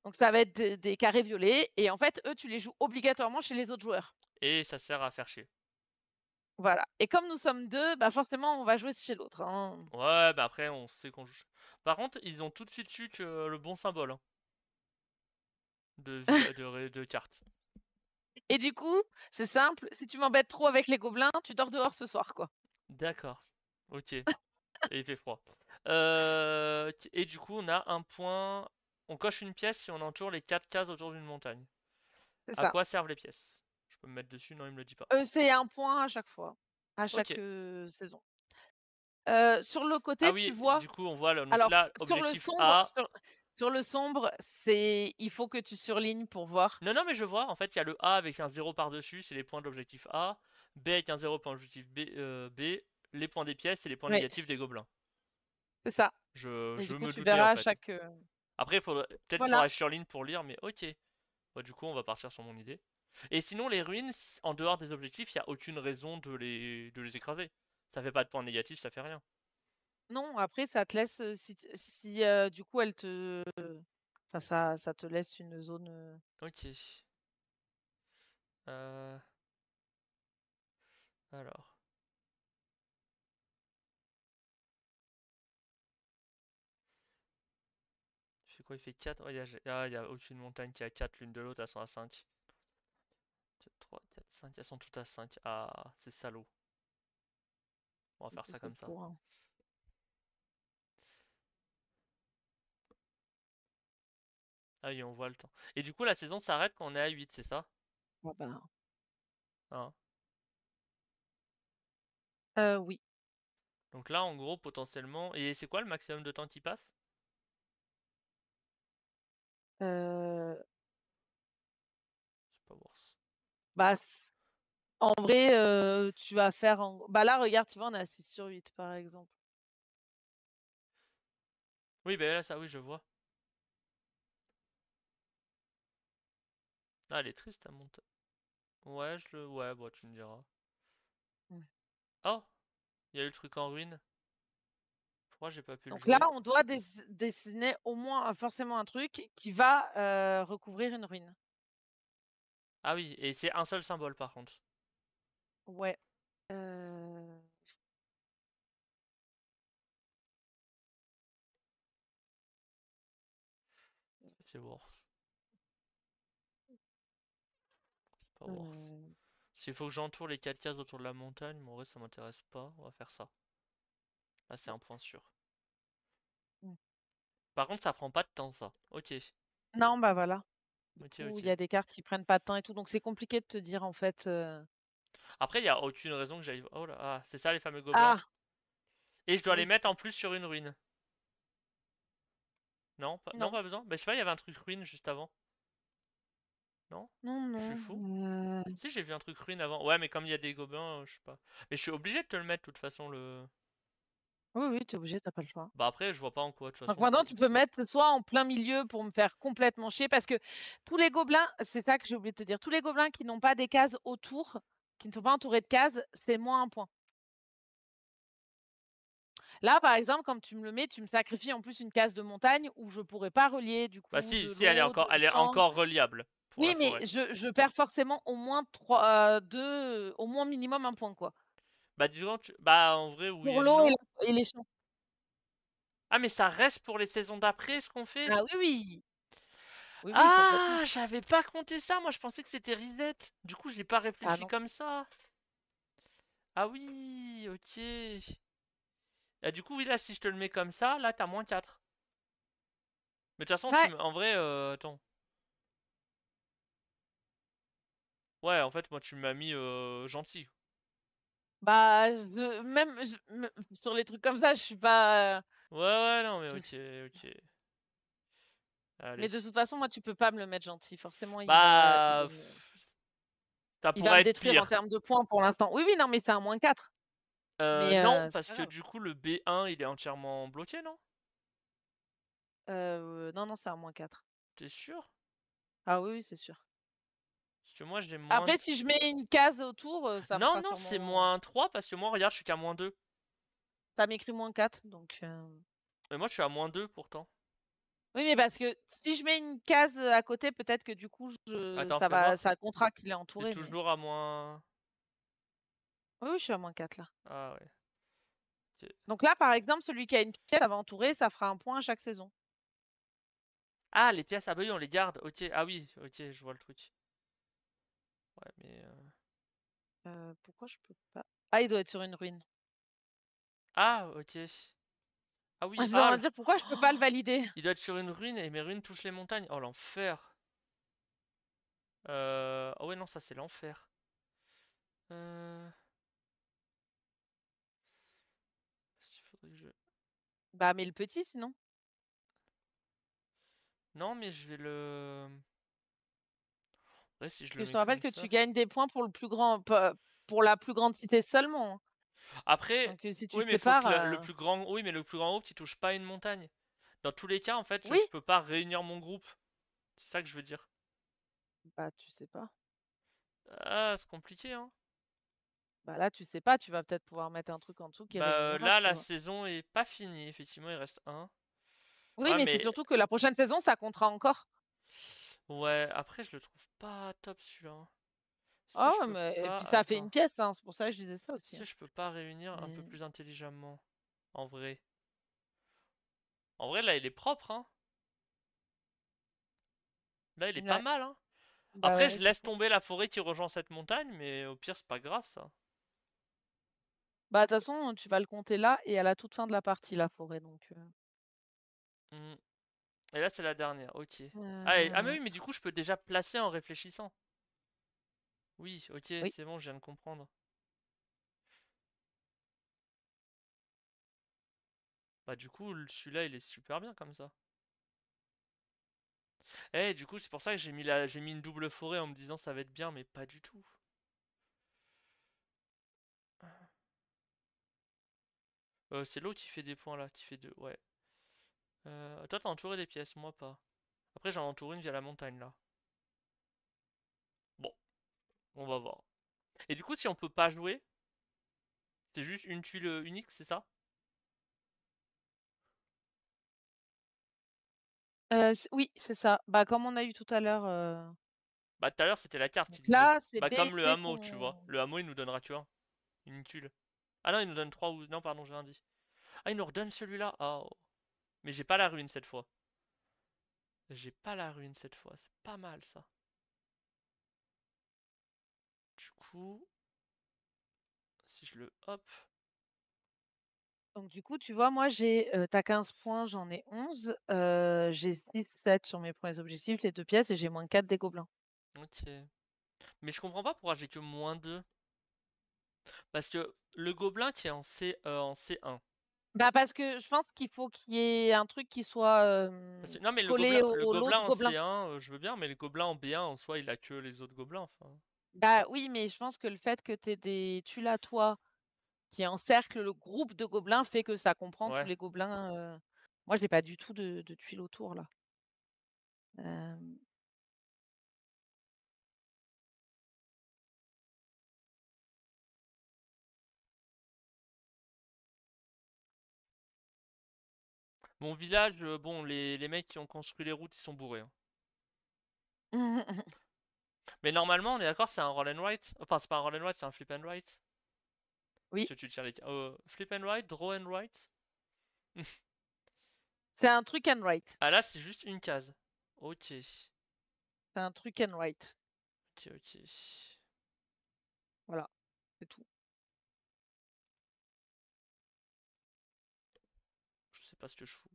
Donc ça va être des carrés violets et en fait, eux, tu les joues obligatoirement chez les autres joueurs. Et ça sert à faire chier. Voilà et comme nous sommes 2, bah, forcément, on va jouer chez l'autre, hein. Ouais, bah après, on sait qu'on joue. Par contre, ils ont tout de suite su que le bon symbole, hein. de cartes. Et du coup, c'est simple, si tu m'embêtes trop avec les gobelins, tu dors dehors ce soir, quoi. D'accord. Ok. Et il fait froid. Et du coup, on a un point. On coche une pièce si on entoure les 4 cases autour d'une montagne. C'est À ça. quoi servent les pièces? Je peux me mettre dessus? Non, il me le dit pas. C'est un point à chaque fois, à chaque, Ok. saison. Sur le Ah côté, tu oui, vois du coup, on voit donc alors là, sur le objectif sombre A. sur le sombre, c'est il faut que tu surlignes pour voir. Non, non, mais je vois. En fait, il y a le A avec un 0 par-dessus, c'est les points de l'objectif A. B avec un 0 pour l'objectif B. Les points des pièces et les points Oui, négatifs des gobelins. c'est ça. Et Je du coup, me tu doutais en verras à fait. chaque, Après, peut-être qu'il voilà. faudra surligne pour lire, mais ok. Bah, du coup, on va partir sur mon idée. Et sinon, les ruines, en dehors des objectifs, il n'y a aucune raison de les écraser. Ça fait pas de points négatifs, ça fait rien. Non, après ça te laisse, si, du coup elle te enfin ça te laisse une zone, Ok. Euh, alors. Il fait quoi? Il fait 4. Oh, il y a aucune montagne qui a 4 l'une de l'autre, elles sont à 5. 4, 3, 4, 5, elles sont toutes à 5. Ah, c'est salaud. On va faire ça c'est comme ça. pour un Ah oui, on voit le temps. Et du coup, la saison s'arrête quand on est à 8, c'est ça? ah ben, Hein. oui, Donc là, en gros, potentiellement. Et c'est quoi le maximum de temps qui passe? heu, C'est pas worse. bah, en vrai, tu vas faire bah, là regarde, tu vois, on est à 6/8 par exemple. Oui, bah là, ça, oui, je vois. Ah, elle est triste, ta montagne. Ouais, ouais, bon, tu me diras. Mmh. Oh, il y a eu le truc en ruine. Je crois que j'ai pas pu le Donc là, jouer. on doit dessiner au moins, forcément un truc qui va, recouvrir une ruine. Ah oui, et c'est un seul symbole par contre. Ouais, heu, C'est worse. C'est pas worse. heu, S'il faut que j'entoure les 4 cases autour de la montagne, mais en vrai, ça m'intéresse pas. On va faire ça. Là, c'est un point sûr. mmh. Par contre, ça prend pas de temps, ça. Ok. Non, bah, voilà. Du Ok, coup, il y ok. a des cartes qui prennent pas de temps et tout, donc c'est compliqué de te dire en fait, Après, il y a aucune raison que j'aille. Oh là, ah, c'est ça les fameux gobelins. ah! Et je dois les Oui. mettre en plus sur une ruine. Non, non, Non. pas besoin. Bah, je sais pas, il y avait un truc ruine juste avant. Non? Non, Je suis non, fou. Si, j'ai vu un truc ruine avant. Ouais, mais comme il y a des gobelins, je sais pas. Mais je suis obligé de te le mettre, de toute façon, le. oui, oui, tu es obligé, tu as pas le choix. Bah, après, je vois pas en quoi, de toute Donc façon, maintenant, c'était. tu peux mettre soit en plein milieu pour me faire complètement chier parce que tous les gobelins c'est ça que j'ai oublié de te dire, tous les gobelins qui n'ont pas des cases autour, qui ne sont pas entourés de cases, c'est moins un point. Là, par exemple, comme tu me le mets, tu me sacrifies en plus une case de montagne où je pourrais pas relier du Bah, coup si, de si, l'eau, de elle est champs. encore reliable pour Oui, la mais forêt. je perds forcément au moins 3, 2, au moins minimum un point, quoi. Bah, disons, bah, en vrai, oui Pour et l'eau non. et les champs. Ah, mais ça reste pour les saisons d'après, ce qu'on fait? Ah oui, oui. Oui, oui, complètement. Ah, j'avais pas compté ça, moi je pensais que c'était reset. Du coup, je l'ai pas Ah réfléchi non. comme ça. Ah oui, ok. Ah, du coup, oui, là, si je te le mets comme ça, là, t'as -4. Mais de toute façon, Ouais. en vrai, attends. Ouais, en fait, moi, tu m'as mis gentil. Bah, même sur les trucs comme ça, je suis pas, Ouais, ouais, non, mais je ok, s ok. mais Allez. de toute façon, moi, tu peux pas me le mettre gentil. Forcément, Bah, ça il va pourrait me être détruire en pire. termes de points pour l'instant. Oui, oui, non, mais c'est un -4. Mais Non, c'est parce pas que grave. du coup, le B1, il est entièrement bloqué, non? Non, non, c'est un -4. T'es sûr? Ah oui, oui, c'est sûr. Parce que moi, j'ai moins. Après, si je mets une case autour, ça me Non, fera non, c'est sûrement -3 parce que moi, regarde, je suis qu'à -2. ça m'écrit -4 donc Mais moi, je suis à -2 pourtant. oui, mais parce que si je mets une case, à côté, peut-être que du coup, Attends, fais voir. ça comptera qu'il est T'es entouré, mais toujours à moins. oui, oui, je suis à -4 là. Ah ouais. Ok. Donc là, par exemple, celui qui a une pièce, ça va entourer, ça fera un point à chaque saison. Ah, les pièces, ah bah oui, on les garde. Ok, ah oui, ok, je vois le truc. Ouais, mais... Pourquoi je peux pas? Ah, il doit être sur une ruine. Ah, ok. Ah oui, J'étais en ah, train de dire pourquoi je peux pas le valider. il doit être sur une ruine et mes ruines touchent les montagnes. Oh, l'enfer. Oh ouais, non, ça c'est l'enfer. Euh... Il faudrait que je... Bah, mais le petit sinon. Non, mais je vais le... Ouais, si je le Parce que je mets te rappelle comme que tu ça. gagnes des points pour le plus grand, pour la plus grande cité seulement, hein. Après, Donc si tu oui, mais faut sépares, que le plus grand... Oui, mais le plus grand groupe, il touche pas une montagne. Dans tous les cas, en fait, oui, je peux pas réunir mon groupe. C'est ça que je veux dire. bah tu sais pas. Ah, c'est compliqué, hein. Bah là, tu sais pas, tu vas peut-être pouvoir mettre un truc en dessous qui Bah réunira, là, tu la vois. saison est pas finie, effectivement, il reste un. Oui, Ouais, mais c'est mais... surtout que la prochaine saison, ça comptera encore. Ouais, après, je le trouve pas top, celui-là, hein. Si Oh, je peux mais et pas... puis ça fait Attends. une pièce, hein, c'est pour ça que je disais ça aussi, Si hein. je peux pas réunir un peu Mais plus intelligemment. En vrai. En vrai, là, il est propre, hein. Là, il est pas ouais, mal, hein. bah Après, je ouais, du laisse coup. tomber la forêt qui rejoint cette montagne, mais au pire, c'est pas grave, ça. Bah de toute façon, tu vas le compter là et à la toute fin de la partie, la forêt, donc Hmm. Et là, c'est la dernière, ok. Ah, mais heu, oui, mais du coup, je peux déjà placer en réfléchissant. Oui, ok, oui. c'est bon, je viens de comprendre. Bah, du coup, celui-là, il est super bien comme ça. Eh, du coup, c'est pour ça que j'ai mis une double forêt en me disant ça va être bien, mais pas du tout. C'est l'eau qui fait des points là, qui fait deux, ouais. Toi, t'as entouré des pièces, moi pas. Après, j'en entoure une via la montagne là. Bon, on va voir. Et du coup, si on peut pas jouer, c'est juste une tuile unique, c'est ça? C oui, c'est ça. Bah, comme on a eu tout à l'heure, Bah, tout à l'heure, c'était la carte qui donc disait. là, c'est Bah, B, comme le C hameau, tu vois. qu'on Le hameau, il nous donnera que un. Une tuile. Ah non, il nous donne trois ou... Non, pardon, j'ai rien dit. Ah, il nous redonne celui-là. Oh. Mais j'ai pas la ruine cette fois. J'ai pas la ruine cette fois. C'est pas mal, ça. Du coup, si je le... Hop. donc du coup, tu vois, moi, tu 15 points, j'en ai 11, j'ai 6-7 sur mes premiers objectifs, les 2 pièces et j'ai -4 des gobelins. Ok. Mais je comprends pas pourquoi j'ai que -2. Parce que le gobelin qui est en C1. Bah, parce que je pense qu'il faut qu'il y ait un truc qui soit, Non, mais collé le au gobelin l'autre en gobelin. C1, je veux bien, mais le gobelin en B1, en soi, il a que les autres gobelins. Enfin, Bah, oui, mais je pense que le fait que tu aies des tuiles à toi qui encerclent le groupe de gobelins fait que ça comprend tous ouais. les gobelins, moi, j'ai pas du tout de tuiles autour là. Hem, Mon village, bon, les mecs qui ont construit les routes, ils sont bourrés, hein. Mais normalement, on est d'accord, c'est un roll and write. Enfin, c'est pas un roll and write, c'est un flip and write. oui, Parce que tu tires les... flip and write, draw and write. c'est un truc and write. Ah là, c'est juste une case. Ok. C'est un truc and write. Ok, ok. Voilà, c'est tout. Je sais pas ce que je fous.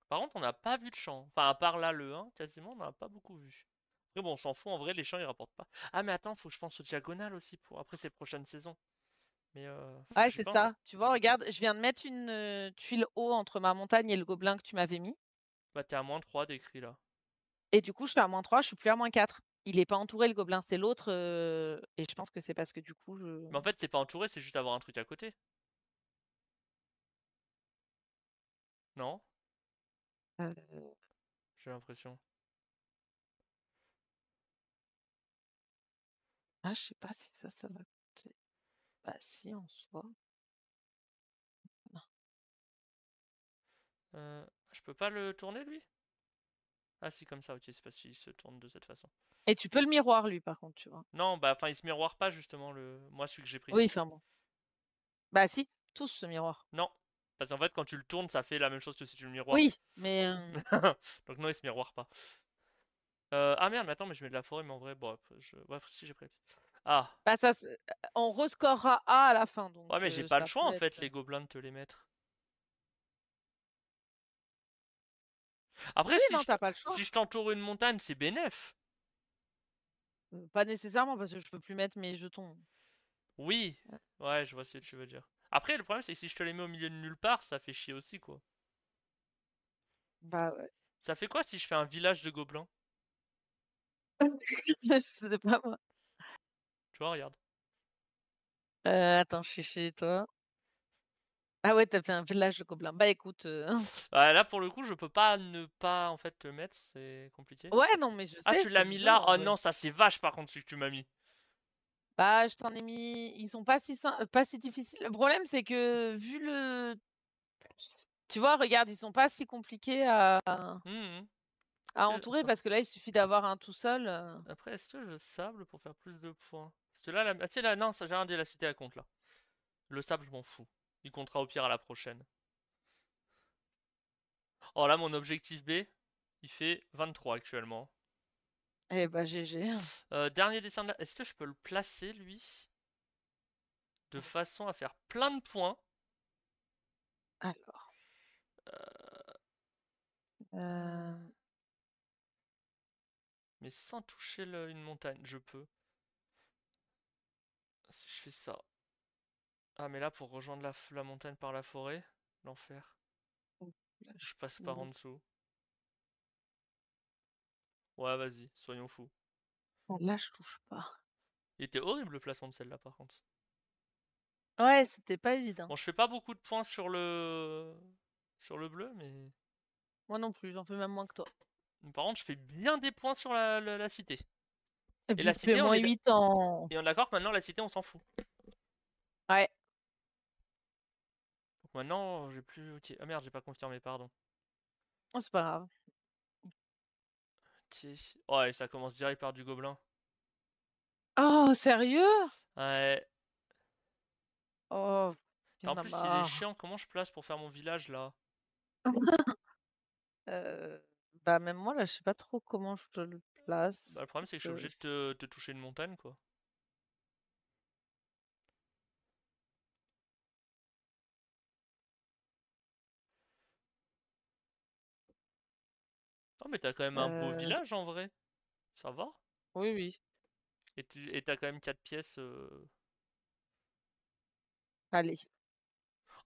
Par contre, on n'a pas vu de champ. Enfin, à part là, le 1, quasiment, on n'en a pas beaucoup vu. Après, bon, on s'en fout, en vrai, les champs, ils rapportent pas. Ah, mais attends, faut que je pense aux diagonales aussi pour après ces prochaines saisons. Mais faut que Ouais, j'y c'est pense. ça. Tu vois, regarde, je viens de mettre une, tuile haut entre ma montagne et le gobelin que tu m'avais mis Bah, t'es à -3 d'écrit là. et du coup, je suis à -3, je suis plus à -4. Il est pas entouré le gobelin, c'est l'autre, et je pense que c'est parce que du coup, je Mais en fait, c'est pas entouré, c'est juste avoir un truc à côté. Non? heu, J'ai l'impression. ah, je sais pas si ça va compter. Bah si, en soi. Non. Je peux pas le tourner, lui? Ah, si, comme ça, ok, c'est parce qu'il se tourne de cette façon. Et tu peux le miroir lui, par contre, tu vois? Non, bah, enfin, il se miroire pas, justement, moi, celui que j'ai pris. Oui, enfin bon. Bah si, tous ce miroir. Non, Parce qu'en fait, quand tu le tournes, ça fait la même chose que si tu le miroires. Oui, mais Donc non, il se miroire pas. Ah merde, mais attends, mais je mets de la forêt, mais en vrai, bon, ouais, si j'ai pris. Ah, bah, on rescorera A à la fin, donc ouais, mais j'ai pas le ça choix peut en fait, être. les gobelins, de te les mettre. Après, Oui, non, t'as pas le choix. si je t'entoure une montagne, c'est bénef. Pas nécessairement, parce que je peux plus mettre mes jetons. Oui, ouais, je vois ce que tu veux dire. Après, le problème, c'est que si je te les mets au milieu de nulle part, ça fait chier aussi, quoi. Bah ouais. Ça fait quoi si je fais un village de gobelins? Je sais pas moi. Tu vois, regarde. Attends, je suis chez toi. Ah ouais, t'as fait un village de gobelins. Bah écoute, Ouais, là, pour le coup, je peux pas ne pas, en fait, te mettre, c'est compliqué. ouais, non, mais je Ah, sais, tu c'est l'as le mis jeu là? en Oh vrai. non, ça c'est vache, par contre, celui que tu m'as mis. Bah, je t'en ai mis ils sont pas si difficiles. Le problème, c'est que vu le tu vois, regarde, ils sont pas si compliqués Mhm. à entourer Attends. parce que là, il suffit d'avoir un tout seul, Après, est-ce que je sable pour faire plus de points? Parce que là, ah, tu sais, là, non, ça j'ai rien dit, la cité à compte là. Le sable, je m'en fous. Il comptera au pire à la prochaine. Oh là, mon objectif B, il fait 23 actuellement. eh bah, GG. Dernier dessin de la... Est-ce que je peux le placer, lui? De façon à faire plein de points. Alors, Euh, heu, Mais sans toucher une montagne, je peux. Si je fais ça. Ah, mais là, pour rejoindre la montagne par la forêt, l'enfer. là, Je passe par en dessous. Ouais, vas-y, soyons fous. là, je touche pas. Il était horrible le placement de celle-là, par contre. Ouais, c'était pas évident. Bon, je fais pas beaucoup de points sur le bleu, mais... Moi non plus, j'en fais même moins que toi. Par contre, je fais bien des points sur la cité. Et Et puis la tu fais cité, on moins est 8 en et on est d'accord que maintenant, la cité, on s'en fout. ouais. Donc maintenant, j'ai plus... Ok. Ah merde, j'ai pas confirmé, pardon. Oh, c'est pas grave. Ok. Ouais, ça commence direct par du gobelin. Oh, sérieux? Ouais. Oh, il y En en a plus, il est marre. chiant. Comment je place pour faire mon village, là? Bah, même moi, là, je sais pas trop comment je te le Bah, place le problème, parce c'est que je suis que obligé de te toucher une montagne, quoi. Non, mais t'as quand même un beau heu, village, en vrai. Ça va. oui, oui, Et t'as quand même 4 pièces. allez.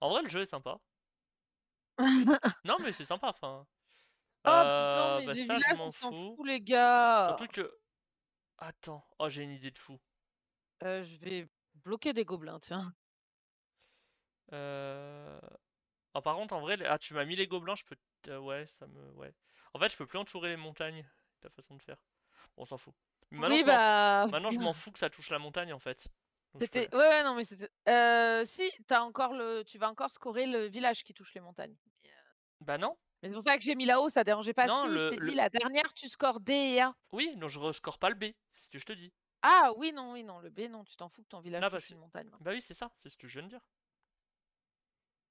En vrai, le jeu est sympa. Non, mais c'est sympa, enfin. Oh putain, mais Bah les ça, je villages, on m'en s'en fous. fout, les gars! Surtout que... Attends. Oh, j'ai une idée de fou. Je vais bloquer des gobelins, tiens. Euh... Ah, par contre, en vrai... Ah, tu m'as mis les gobelins, je peux... Ouais, ça me... Ouais. En fait, je peux plus entourer les montagnes. Ta façon de faire. Bon, on s'en fout. Mais Oui, bah, Maintenant, je m'en fous que ça touche la montagne, en fait. Donc je peux... c'était ouais, ouais, non, mais c'était si, tu vas encore scorer le village qui touche les montagnes. Bah non. Mais c'est pour ça que j'ai mis là-haut, ça dérangeait pas. Non, Si, je t'ai dit la dernière, tu scores D et A. Oui, non, je rescore pas le B. C'est ce que je te dis. Ah oui, non, le B, non, tu t'en fous que ton village Ah, bah, touche une montagne bah maintenant. oui, c'est ça. C'est ce que je viens de dire.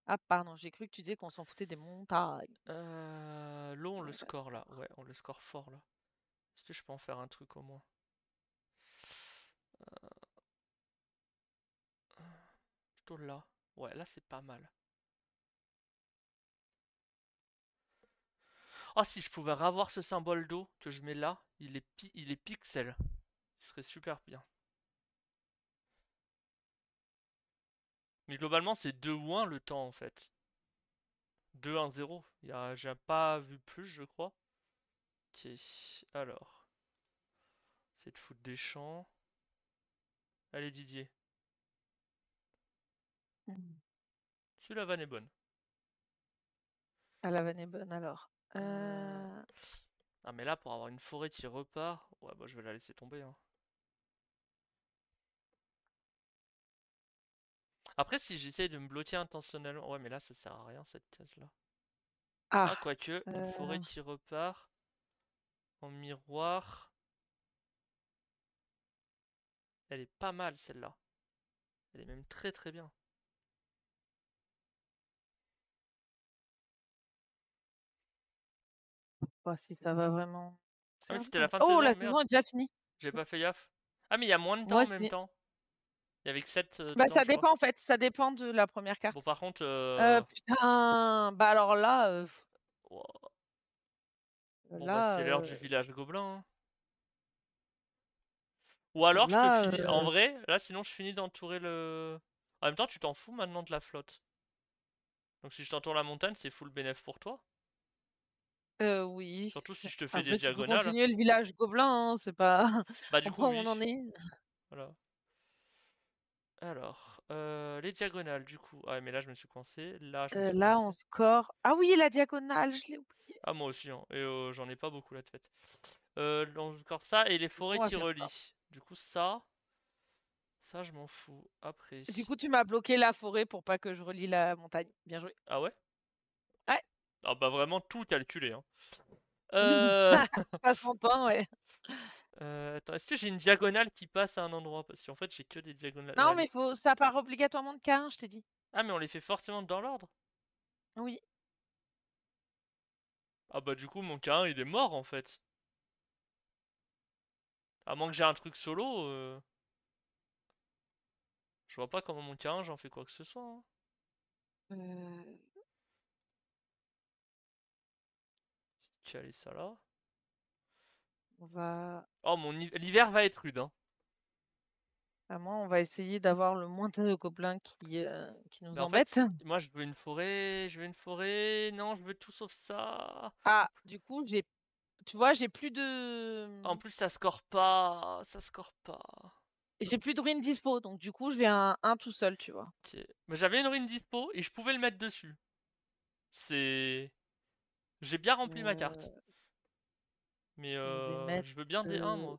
Ah pardon, j'ai cru que tu disais qu'on s'en foutait des montagnes. L'eau, on le Ouais, score là. d'accord. Ouais, on le score fort là. Est-ce que je peux en faire un truc au moins? Plutôt là. Ouais, là c'est pas mal. Oh, si je pouvais avoir ce symbole d'eau que je mets là, il est pixel. Il serait super bien. Mais globalement, c'est 2 ou 1 le temps en fait. 2-1-0. J'ai pas vu plus, je crois. Ok, alors. C'est de foutre des champs. Allez, Didier. Mmh. Celui la vanne est bonne. Ah, la vanne est bonne alors. Euh, Ah, mais là, pour avoir une forêt qui repart, ouais, bah je vais la laisser tomber, hein. Après, si j'essaye de me bloquer intentionnellement. Ouais, mais là, ça sert à rien cette case-là. Ah, Ah, quoique, une forêt qui repart en miroir. Elle est pas mal celle-là. Elle est même très très bien. pas si ça va vraiment Ah mais servir. c'était la fin de Oh, saison, la merde. saison est déjà finie. J'ai pas fait gaffe. Ah mais il y a moins de temps Moi, en même c'est temps. Il y avait que 7 bah, temps, ça je crois. dépend, en fait, ça dépend de la première Bon carte. par contre, Putain, bah, alors là, wouah. Bon bah là, c'est l'heure du village gobelin, hein. Ou alors je peux là, finir. En vrai, là sinon je finis d'entourer le. En même temps, tu t'en fous maintenant de la flotte. Donc si je t'entoure la montagne, c'est full bénéf pour toi. oui. Surtout si je te fais des Après, tu peux diagonales. continuer le village gobelin, hein, c'est pas Bah du au coup point où on en oui. est. Voilà. Alors, les diagonales du coup. Ah mais là je me suis coincé. Là je me suis Là, on coincé. score ah oui, la diagonale, je l'ai oublié. Ah moi aussi, hein. Et j'en ai pas beaucoup là de fait. On score ça et les forêts On va qui faire ça. relient. Du coup ça je m'en fous. Après. Du coup, tu m'as bloqué la forêt pour pas que je relie la montagne. Bien joué. Ah ouais? Ouais. Ah bah vraiment tout calculé, hein. Euh... Ça s'entend, ouais. Attends, est-ce que j'ai une diagonale qui passe à un endroit? Parce qu'en fait, j'ai que des diagonales. Non, Ouais, mais faut ça part obligatoirement de K1, je t'ai dit. ah, mais on les fait forcément dans l'ordre? Oui. Ah bah du coup, mon K1, il est mort, en fait. À moins que j'ai un truc solo, je vois pas comment mon K1, j'en fais quoi que ce soit, hein. Heu, Caler ça là. on va Oh, l'hiver va être rude, hein. on va essayer d'avoir le moins de gobelins qui Mais nous en embêtent. fait, moi, je veux une forêt, je veux une forêt. Non, je veux tout sauf ça. Ah, du coup, tu vois, j'ai plus de, En plus, ça score pas, ça score pas. j'ai plus de ruines dispo, donc du coup, je vais un tout seul, tu vois? Ok. Mais j'avais une ruine dispo et je pouvais le mettre dessus. C'est... J'ai bien rempli ma carte. Heu, Mais on va mettre, je veux bien D1 moi.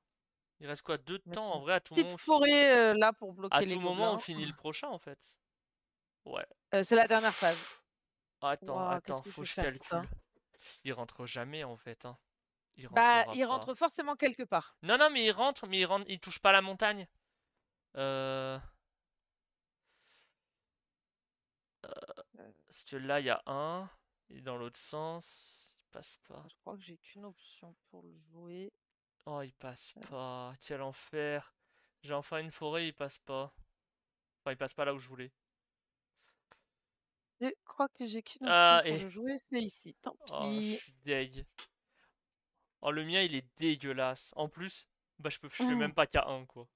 Il reste quoi? 2 de temps? mettre En une vrai, à tout moment, petite forêt, là, pour à bloquer tout les moment, on gobelins. finit le prochain en fait. Ouais. C'est la dernière phase. Attends, Waouh, qu'est-ce attends, que je faut vais que je faire ça? calcule. Il rentre jamais en fait, hein. Il Bah, rentrera il pas. rentre forcément quelque part. Non, non, mais il rentre, il touche pas la montagne. Euh... Heu, Parce que là, il y a un. Et dans l'autre sens, il passe pas. je crois que j'ai qu'une option pour le jouer. Oh, il passe Heu, pas. Quel enfer. J'ai enfin une forêt, il passe pas. Enfin, il passe pas là où je voulais. je crois que j'ai qu'une option Ah, pour et... le jouer, c'est ici. Tant Oh, je pis. suis deg. Oh, le mien, il est dégueulasse. En plus, bah, je fais même pas K1, quoi.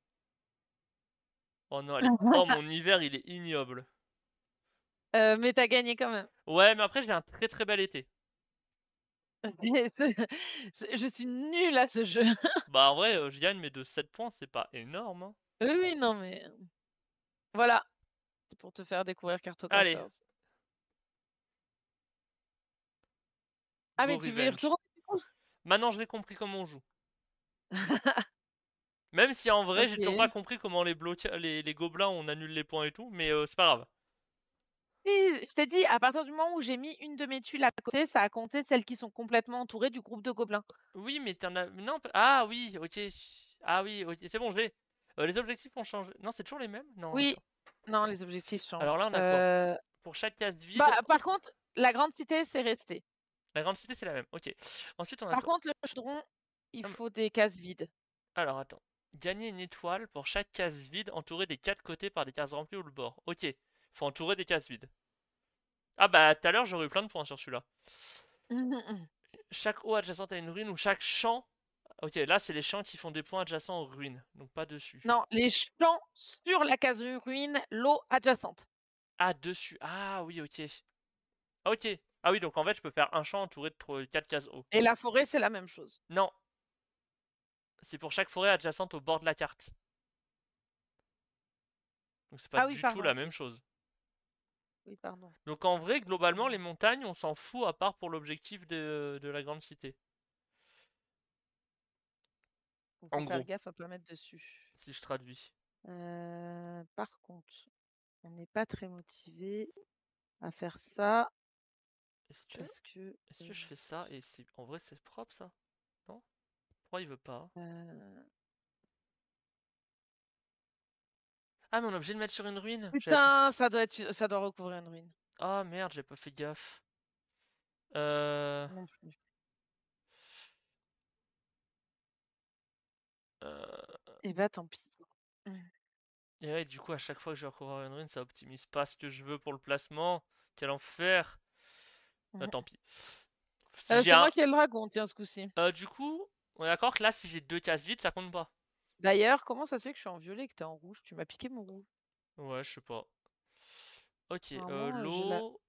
Oh non, oh, mon hiver, il est ignoble. Mais tu as gagné quand même. Ouais, mais après, j'ai un très très bel été. Je suis nulle à ce jeu. Bah, en vrai, je gagne, mais de 7 points, c'est pas énorme, hein. Oui, oui, non, mais voilà, c'est pour te faire découvrir Allez, Cartographers. Ah, go mais tu veux y revenge. retourner du coup? Maintenant, j'ai compris comment on joue. Même si en vrai, j'ai toujours pas OK. compris comment les gobelins, on annule les points et tout, mais c'est pas grave. Si, je t'ai dit, à partir du moment où j'ai mis une de mes tuiles à côté, ça a compté celles qui sont complètement entourées du groupe de gobelins. Oui, mais t'en as. Non, ah oui, ok. Ah oui, ok, c'est bon, je l'ai. Les objectifs ont changé. Non, c'est toujours les mêmes? Non, Oui, attends. non, les objectifs Alors changent. là, on a quoi? Pour chaque case vide, Bah, par contre, la grande cité, c'est resté. la grande cité, c'est la même. Ok. Ensuite, on a Par quoi? contre, le chaudron, il Non, mais- faut des cases vides. Alors, attends. Gagner une étoile pour chaque case vide entourée des quatre côtés par des cases remplies ou le bord. Ok. Faut entourer des cases vides. Ah bah, tout à l'heure, j'aurais eu plein de points sur celui-là. Chaque eau adjacente à une ruine ou chaque champ. Ok, là, c'est les champs qui font des points adjacents aux ruines. Donc, pas dessus. Non, les champs sur la case ruine, l'eau adjacente. Ah, dessus. Ah oui, ok. Ah, ok. Ah oui, donc en fait, je peux faire un champ entouré de 4 cases eau. Et la forêt, c'est la même chose. Non, c'est pour chaque forêt adjacente au bord de la carte. Donc c'est pas Ah oui, du tout pardon, la OK. même chose. Oui, pardon. Donc en vrai, globalement, les Excuse-moi. montagnes, on s'en fout à part pour l'objectif de la grande cité. Faut En faire gros, gaffe à pas mettre dessus. si je traduis. Par contre, on n'est pas très motivé à faire ça Est-ce que, parce que, est-ce que je fais ça et c'est en vrai c'est propre ça? Non? Pourquoi il veut pas? heu Ah mais on est obligé de mettre sur une ruine. putain, ça doit recouvrir une ruine. Ah merde, j'ai pas fait gaffe. Euh... Non plus. Et bah tant pis. Et ouais, du coup, à chaque fois que je vais recourir une rune, ça optimise pas ce que je veux pour le placement. Quel enfer! Tant pis. Si j'ai C'est un. moi qui ai le dragon, tiens, ce coup-ci. Du coup, on est d'accord que là, si j'ai 2 cases vides, ça compte pas. D'ailleurs, comment ça se fait que je suis en violet et que t'es en rouge? Tu m'as piqué mon rouge. Ouais, je sais pas. Ok, Normalement, j'ai la... l'eau.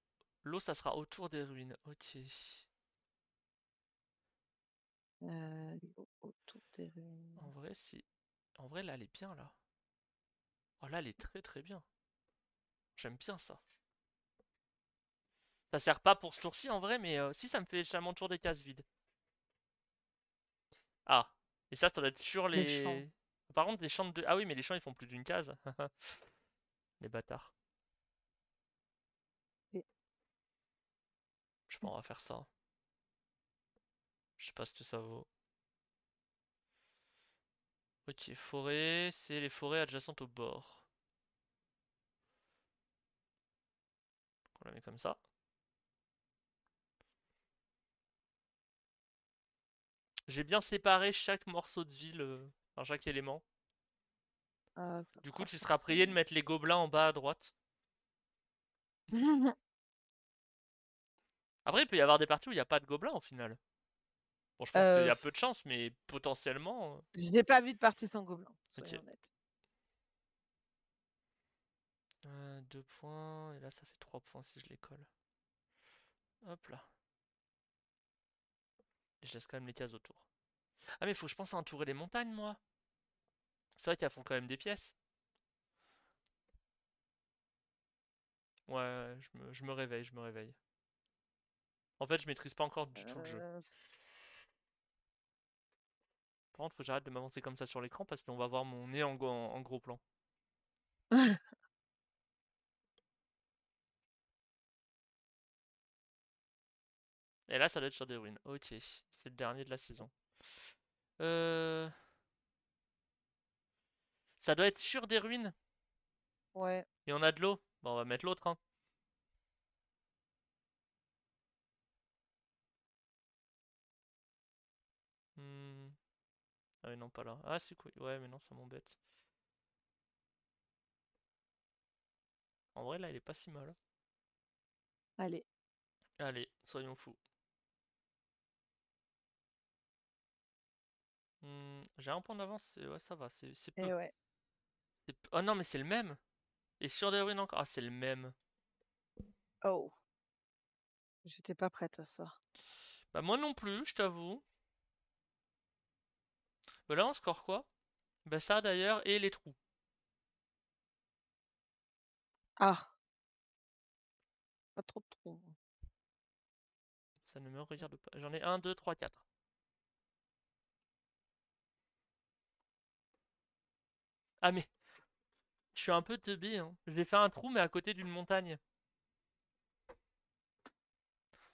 L'eau, ça sera autour des ruines. Ok. autour des ruines. En vrai, si. En vrai, là, elle est bien, là. Oh, là, elle est très très bien. J'aime bien ça. Ça sert pas pour ce tour-ci, en vrai, mais si, ça me fait charmant toujours des cases vides. Ah. Et ça doit être sur Les champs. les. Par contre, les champs de. Ah oui, mais les champs, ils font plus d'une case. Les bâtards. Et- Je sais pas, on va faire ça. Je sais pas ce que ça vaut. Ok, forêt, c'est les forêts adjacentes au bord. On la met comme ça. J'ai bien séparé chaque morceau de ville, enfin chaque élément. Ça Du coup, fera tu seras prié de forcément mettre les gobelins en bas à droite. Après, il peut y avoir des parties où il n'y a pas de gobelins au final. Bon, je pense qu'il y a peu de chance, mais potentiellement. Je n'ai pas vu de partie sans gobelin, Ok. soyons honnêtes. 2 points, et là ça fait 3 points si je les colle. Hop là. Et je laisse quand même les cases autour. Ah, mais faut que je pense à entourer les montagnes, moi. C'est vrai qu'elles font quand même des pièces. Ouais, je me réveille, je me réveille. En fait, je maîtrise pas encore du tout le jeu. Euh, Par contre, faut que j'arrête de m'avancer comme ça sur l'écran parce qu'on va voir mon nez en gros plan. Et là, ça doit être sur des ruines. Ok, c'est le dernier de la saison. Euh... Ça doit être sur des ruines. Ouais. Et on a de l'eau. Bon, on va mettre l'autre, hein. Hmm. Ah oui, non, pas là. Ah, c'est cool. Ouais, mais non, ça m'embête. En vrai, là, il est pas si mal. Allez. Allez, soyons fous. J'ai un point d'avance, ouais, ça va, c'est peu. Et ouais. Oh non, mais c'est le même. Et sur des ruines encore. Ah, c'est le même. Oh. J'étais pas prête à ça. Bah, moi non plus, je t'avoue. Bah, là, on score quoi? Bah, ça d'ailleurs, et les trous. Ah. Pas trop de trous. Ça ne me regarde pas. J'en ai 1, 2, 3, 4. Ah, mais je suis un peu teubé, hein. Je vais faire un trou, mais à côté d'une montagne.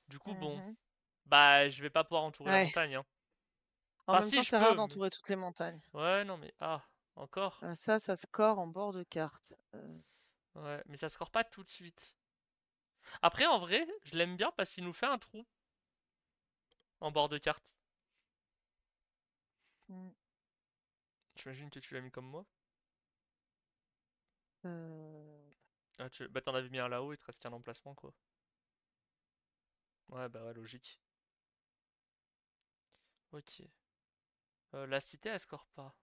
Du coup, bon. Mhm. Bah, je vais pas pouvoir entourer la Ouais. montagne, hein. En Enfin, même si, temps, je c'est rare peux, mais. d'entourer toutes les montagnes. Ouais, non, mais. Ah, encore. Ça score en bord de carte. Ouais, mais ça score pas tout de suite. Après, en vrai, je l'aime bien parce qu'il nous fait un trou en bord de carte. Mm. J'imagine que tu l'as mis comme moi. Euh, Ah, bah, t'en avais mis un là-haut, il te reste qu'un emplacement, quoi. Ouais, bah ouais, logique. Ok. La cité, elle score pas,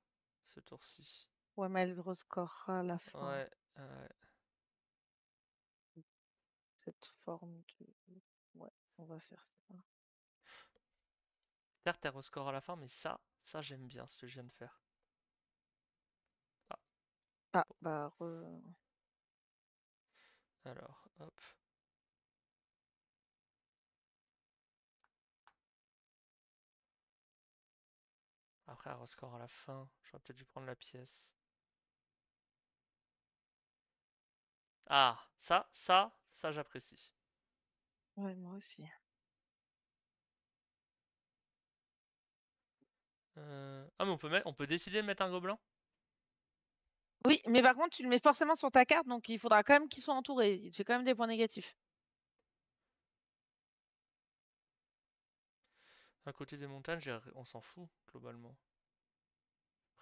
ce tour-ci. Ouais, mais elle rescorera à la fin. Ouais, Cette forme de... Ouais, on va faire ça. certes, elle rescore à la fin, mais ça j'aime bien ce que je viens de faire. Ah, Ah, bon. bah... Alors, hop. Après, elle rescore à la fin. J'aurais peut-être dû prendre la pièce. Ah, ça j'apprécie. Ouais, moi aussi. Ah, mais on peut décider de mettre un gobelin? Oui, mais par contre, tu le mets forcément sur ta carte, donc il faudra quand même qu'il soit entouré. Il te fait quand même des points négatifs. À côté des montagnes, on s'en fout, globalement.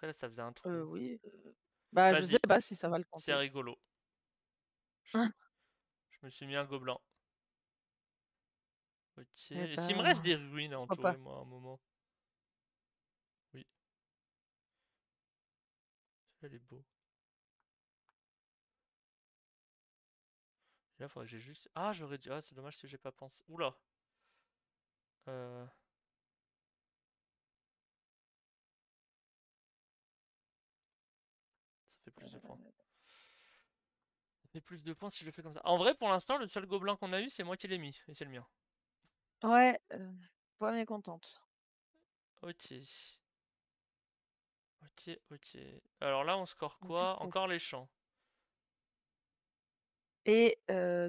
Après, là, ça faisait un trou. Oui. Bah, je sais Vas-y, pas si ça va le c'est compter. rigolo. Je me suis mis un gobelin. Ok. Eh Est-ce qu'il me reste bah, des ruines à pourquoi entourer, pas. moi, à un moment? Oui, elle est beau. Là, faudrait que j'ai juste. Ah, j'aurais dû. Ah, c'est dommage que j'ai pas pensé. Oula. Euh... Ça fait plus de points. Ça fait plus de points si je le fais comme ça. En vrai, pour l'instant, le seul gobelin qu'on a eu, c'est moi qui l'ai mis. Et c'est le mien. Ouais, pas mécontente. Ok. Ok, ok. Alors là, on score Du quoi? coup. Encore les champs. Et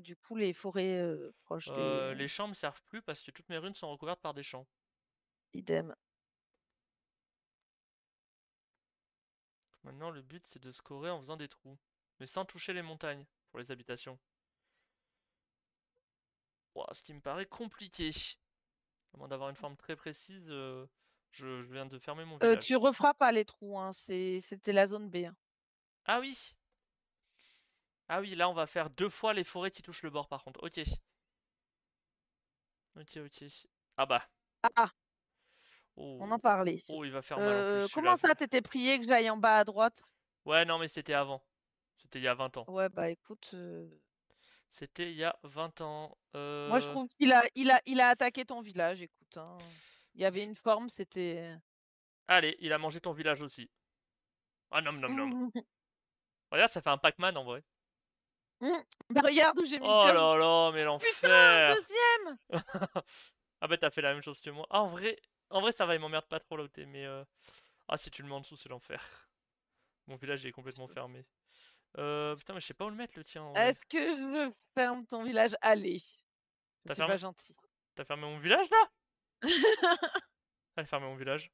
du coup, les forêts proches des Les champs me servent plus parce que toutes mes runes sont recouvertes par des champs. idem. Maintenant, le but, c'est de scorer en faisant des trous. Mais sans toucher les montagnes pour les habitations. Ouah, ce qui me paraît compliqué. À moins d'avoir une forme très précise, je viens de fermer mon village. Tu referas pas les trous, hein, c'était la zone B. Hein. Ah oui! Ah oui, là on va faire 2 fois les forêts qui touchent le bord par contre. Ok. Ok, ok. Ah bah. Ah, on en Oh. parlait. Oh, il va faire mal en plus celui-là. Comment ça, t'étais prié que j'aille en bas à droite? Ouais, non, mais c'était avant. C'était il y a 20 ans. Ouais, bah écoute, C'était il y a 20 ans. moi je trouve qu'il a attaqué ton village, écoute. Hein. Il y avait une forme, c'était. Allez, il a mangé ton village aussi. Ah nom nom nom. Regarde, ça fait un Pac-Man en vrai. Bah regarde où j'ai mis le Oh tien. là là, mais Putain, l'enfer! deuxième! Ah bah t'as fait la même chose que moi. Ah, en vrai ça va, il m'emmerde pas trop là où t'es, mais ah, si tu le mets en dessous, c'est l'enfer. Mon village est complètement fermé. Putain, mais je sais pas où le mettre le tien en vrai. Est-ce que je ferme ton village? Allez, je T'as suis fermé... pas gentil. T'as fermé mon village là? Allez, fermé mon village.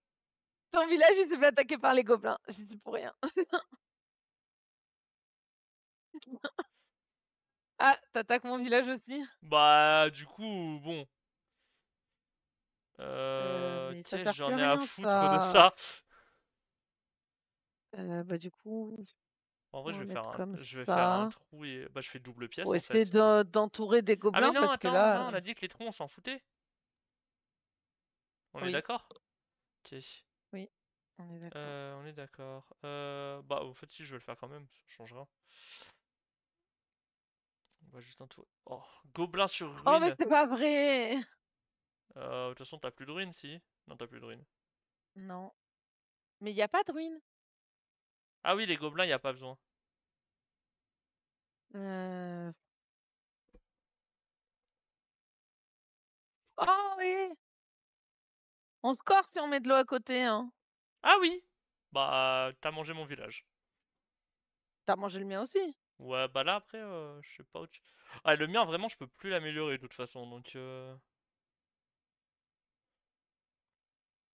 Ton village, il s'est fait attaquer par les gobelins. J'y suis pour rien. Ah, t'attaques mon village aussi? Bah, du coup, bon. Mais ça Qu'est-ce que sert plus j'en à ai à rien foutre de ça. ça? Bah du coup, En vrai, on va mettre comme je vais faire un ça. trou et bah, je fais double pièce Pour en essayer fait. d'entourer des Ah, mais gobelins non, parce que attends, là, non, on a dit que les trous on s'en foutait. On est oui, d'accord? Ok. oui, on est d'accord. On est d'accord. Bah, en fait, si je vais le faire quand même, ça changera. On va juste entourer. Oh, gobelin sur Oh mais ruine. c'est pas vrai! De toute façon, t'as plus de ruines, si? Non, t'as plus de ruines. Non. Mais il y a pas de ruines. Ah oui, les gobelins, y a pas besoin. Heu Oh oui! On score si on met de l'eau à côté, hein. Ah oui! Bah, t'as mangé mon village. Tu mangé le mien aussi? Ouais, bah là, après, je sais pas où tu... Ah, le mien, vraiment, je peux plus l'améliorer, de toute façon, donc...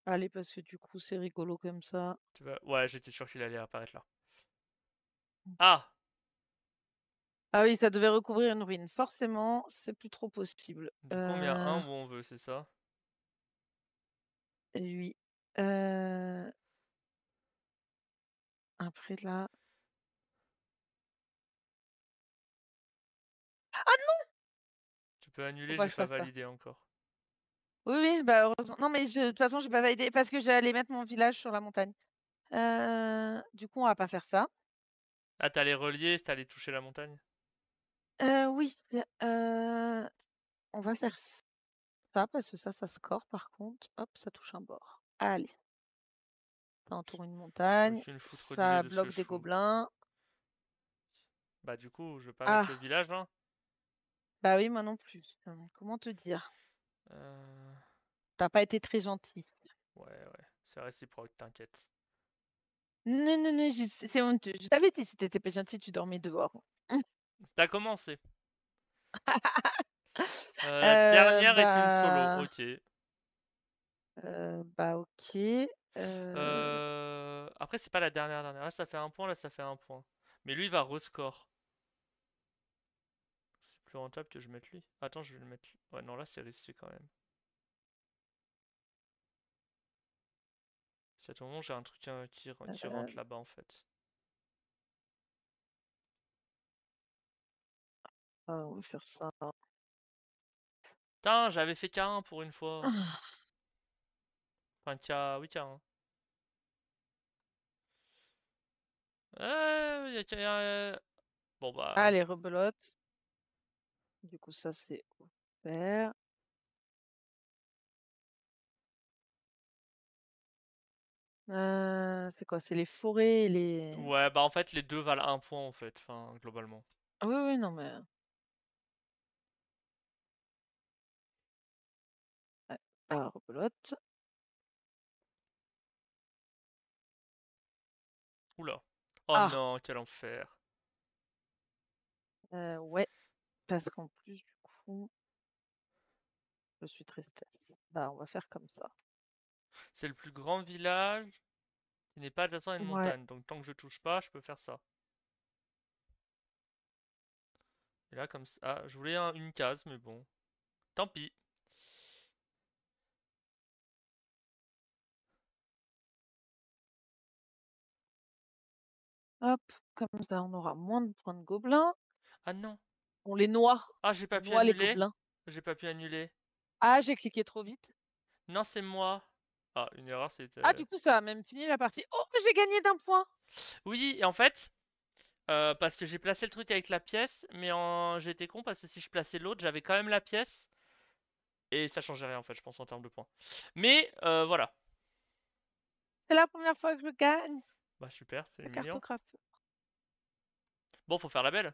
Allez, parce que du coup, c'est rigolo comme ça. Tu vas... Ouais, j'étais sûr qu'il allait apparaître là. Ah! Ah oui, ça devait recouvrir une ruine. Forcément, c'est plus trop possible. Du coup, on met un 1 où on veut, c'est ça? Oui. Heu, après là ah non! Tu peux Faut annuler, pas que j'ai je pas fasse ça. validé encore. Oui, oui, bah, heureusement. Non, mais de toute façon, j'ai pas validé parce que j'allais mettre mon village sur la montagne. Du coup, on va pas faire ça. Ah, t'allais relier, t'allais toucher la montagne? Oui, on va faire ça parce que ça score par contre. Hop, ça touche un bord. Allez, ça entoure une J'ai montagne, aucune foutre d'idée ça de ce que bloque je des fous. gobelins. Bah, du coup, je vais pas mettre le Ah, village, là. bah oui, moi non plus. Comment te dire? Euh... Tu pas été très gentil. Ouais, ouais, c'est réciproque, t'inquiète. Non, non, non, c'est honteux. Je t'avais dit si tu pas gentil, tu dormais dehors. T'as commencé. La dernière est une solo, Bah, ok. bah, OK, heu, Après, c'est pas la dernière. Là, ça fait un point, là, ça fait un point. Mais lui, il va rescore. C'est plus rentable que je mette lui. Attends, je vais le mettre. Ouais, non, là, c'est risqué quand même. Si à tout moment j'ai un truc qui rentre là-bas en fait. On va faire ça. Putain, j'avais fait K1 pour une fois. Enfin, oui, K1. Bon bah. Allez, rebelote. Du coup, ça, c'est offert. C'est quoi? C'est les forêts et les... Ouais, bah en fait, les deux valent 1 point en fait, enfin, globalement. Ah oui, oui, non, mais... Ouais. Ah, rebelote. Oula. Oh Ah, non, quel enfer. ouais. Parce qu'en plus, du coup, je suis tristesse. Bah, on va faire comme ça. C'est le plus grand village qui n'est pas adjacent à une Ouais. montagne. Donc tant que je touche pas, je peux faire ça. Et là, comme ça. Ah, je voulais une case, mais bon. Tant pis. Hop, comme ça, on aura moins de points de gobelins. Ah non. On les noie. Ah, j'ai pas On pu noie les annuler. gobelins. J'ai pas pu annuler. Ah, j'ai cliqué trop vite. Non, c'est moi. Ah, une erreur, c'était. Ah, du coup, ça a même fini la partie. Oh, j'ai gagné d'1 point. Oui, et en fait, parce que j'ai placé le truc avec la pièce, mais j'ai été con parce que si je plaçais l'autre, j'avais quand même la pièce. Et ça changeait rien en fait, je pense, en termes de points. Mais voilà. C'est la première fois que je gagne. Bah super, c'est Le mignon. cartographe. Bon, faut faire la belle.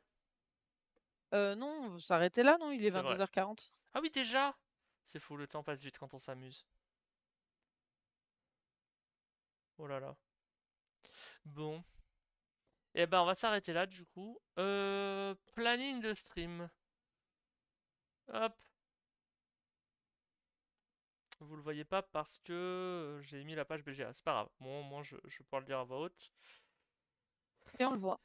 Non, on va s'arrêter là, non? Il est C'est vrai. 22h40. Ah oui, déjà. C'est fou, le temps passe vite quand on s'amuse. Oh là là. Bon. Et ben on va s'arrêter là du coup. Planning de stream. Hop. Vous le voyez pas parce que j'ai mis la page BGA. C'est pas grave. Bon, au moins je vais pouvoir le dire à voix haute. Et on le voit.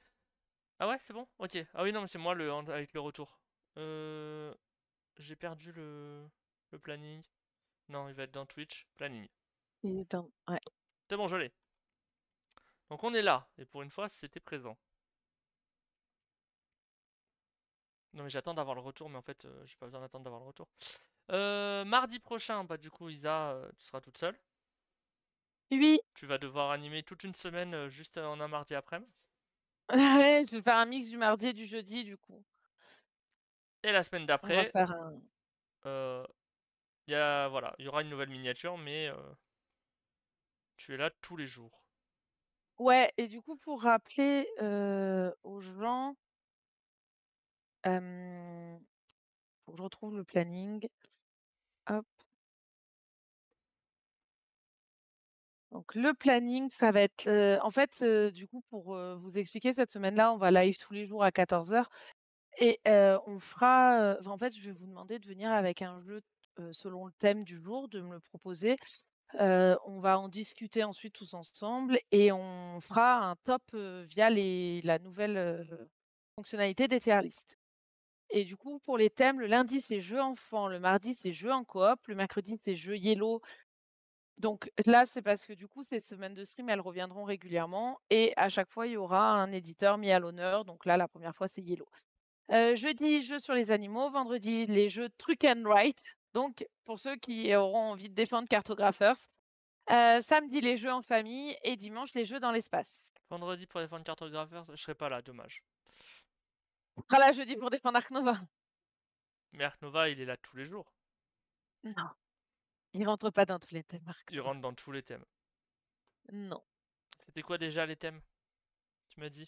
Ah ouais, c'est bon. Ok. Ah oui, non, mais c'est moi avec le retour. J'ai perdu le planning. Non, il va être dans Twitch. Planning. Ouais. C'est bon, je l'ai. Donc on est là. Et pour une fois, c'était présent. Non, mais j'attends d'avoir le retour. Mais en fait, j'ai pas besoin d'attendre d'avoir le retour. Mardi prochain, bah du coup, Isa, tu seras toute seule. Oui. Tu vas devoir animer toute une semaine juste en un mardi après-midi. Ouais, je vais faire un mix du mardi et du jeudi, du coup. Et la semaine On va d'après, faire un... voilà, il y aura une nouvelle miniature, mais tu es là tous les jours. Ouais, et du coup, pour rappeler aux gens, faut que je retrouve le planning. Hop. Donc le planning, ça va être, en fait, du coup, pour vous expliquer, cette semaine-là, on va live tous les jours à 14h et on fera, enfin, en fait, je vais vous demander de venir avec un jeu selon le thème du jour, de me le proposer. On va en discuter ensuite tous ensemble et on fera un top via la nouvelle fonctionnalité des tier list. Et du coup, pour les thèmes, le lundi, c'est jeux enfants, le mardi, c'est jeux en coop, le mercredi, c'est jeux Yellow. Donc là, c'est parce que du coup, ces semaines de stream, elles reviendront régulièrement et à chaque fois, il y aura un éditeur mis à l'honneur. Donc là, la première fois, c'est Yellow. Jeudi, jeux sur les animaux. Vendredi, les jeux Truck and Write. Donc, pour ceux qui auront envie de défendre Cartographers. Samedi, les jeux en famille et dimanche, les jeux dans l'espace. Vendredi pour défendre Cartographers, je serai pas là, dommage. On sera là jeudi pour défendre Ark Nova. Mais Ark Nova, il est là tous les jours. Non, il rentre pas dans tous les thèmes, Ark Il Nova. rentre dans tous les thèmes. Non. C'était quoi déjà les thèmes? Tu m'as dit?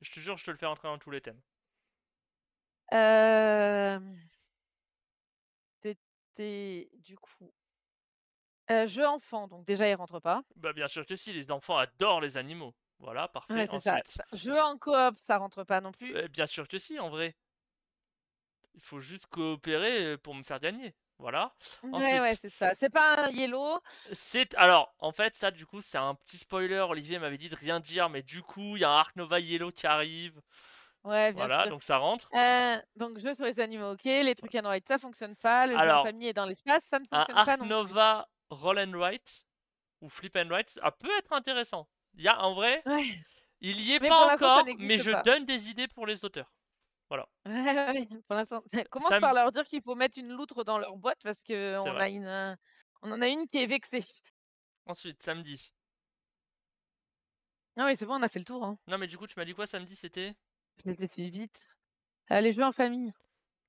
Je te jure, je te le fais rentrer dans tous les thèmes. C'était du coup jeux enfants, donc déjà il rentre pas. Bah bien sûr que si, les enfants adorent les animaux. Voilà, parfait. Ouais, c'est ça. Ensuite, Jeux en coop, ça rentre pas non plus. bien sûr que si, en vrai. Il faut juste coopérer pour me faire gagner. Voilà. Ouais, ouais, Ensuite, c'est ça. C'est pas un Yellow. alors, en fait, ça, du coup, c'est un petit spoiler. Olivier m'avait dit de rien dire, mais du coup, il y a un Ark Nova Yellow qui arrive. Ouais, bien Voilà, sûr. donc ça rentre. Donc jeux sur les animaux, OK. Les trucs and write, ça fonctionne pas. Le jeu en Alors, famille et dans l'espace, ça ne un fonctionne pas Ark non plus. Nova Roll and Write. ou Flip and Write, ça peut être intéressant. Il y a, en vrai, Ouais. il y est Mais pas pour l'instant, ça encore, mais n'existe je pas. donne des idées pour les auteurs. Voilà. Ouais, pour l'instant. Commence Ça par me- leur dire qu'il faut mettre une loutre dans leur boîte parce C'est qu'on vrai. a on en a une qui est vexée. Ensuite, samedi. Ah oui, c'est bon, on a fait le tour, hein. Non, mais du coup, tu m'as dit quoi samedi, c'était? Je les ai fait vite. Les jeux en famille.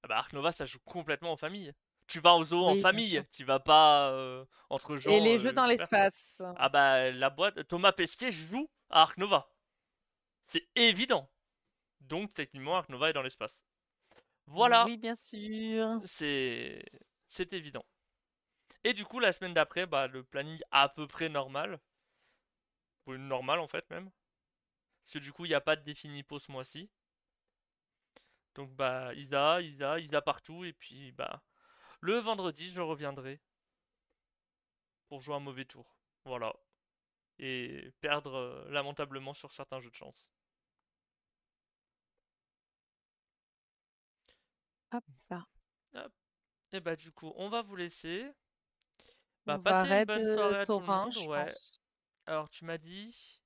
Ah bah Ark Nova, ça joue complètement en famille. Tu vas au zoo en Oui, bien sûr. famille, tu vas pas entre Et gens les jeux dans experts. l'espace. Ah bah la boîte, Thomas Pesquet joue à Ark Nova. C'est évident. Donc techniquement Ark Nova est dans l'espace. Voilà, Oui, bien sûr. c'est évident. Et du coup la semaine d'après, bah le planning à peu près normal. Ou normal en fait même. Parce que du coup il n'y a pas de définipo ce mois-ci. Donc bah Isa partout et puis bah le vendredi je reviendrai pour jouer un mauvais tour. Voilà. Et perdre lamentablement sur certains jeux de chance. Hop là. Hop. Et bah du coup, on va vous laisser. Bah On va passez une raid bonne soirée à tout le Thorin, monde, je ouais. pense. Alors tu m'as dit...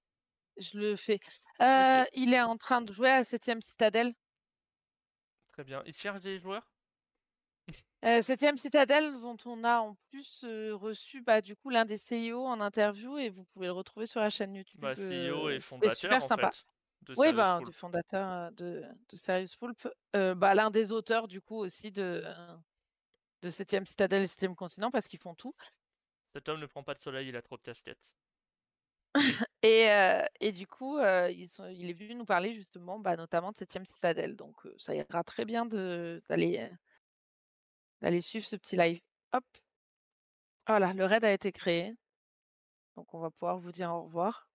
Je le fais. Ok, Il est en train de jouer à 7e Citadelle. très bien. Il cherche des joueurs? 7e Citadelle dont on a en plus, reçu, bah, du coup, l'un des CIO en interview et vous pouvez le retrouver sur la chaîne Bah YouTube, CEO et c'était fondateur super en sympa. fait de Oui, Serious ben, du Poulp. fondateur, de Serious Poulp, bah, l'un des auteurs du coup aussi de 7e Citadelle et 7e Continent parce qu'ils font tout Cet homme ne prend pas de soleil, il a trop de casquettes. et du coup, il est venu nous parler justement, bah, notamment de 7e Citadelle donc ça ira très bien d'aller suivre ce petit live. Hop, voilà, le raid a été créé, donc on va pouvoir vous dire au revoir.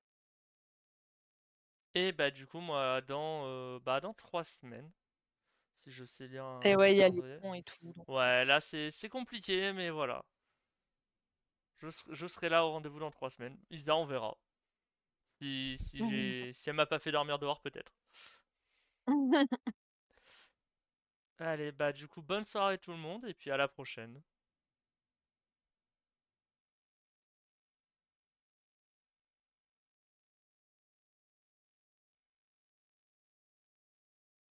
Et bah du coup, moi, dans 3 semaines, si je sais lire Et un ouais, il y a les calendrier. ponts et tout donc Ouais, là c'est compliqué, mais voilà. Je serai là au rendez-vous dans 3 semaines. Isa, on verra. Si elle m'a pas fait dormir dehors, peut-être. Allez, bah du coup, bonne soirée tout le monde, et puis à la prochaine.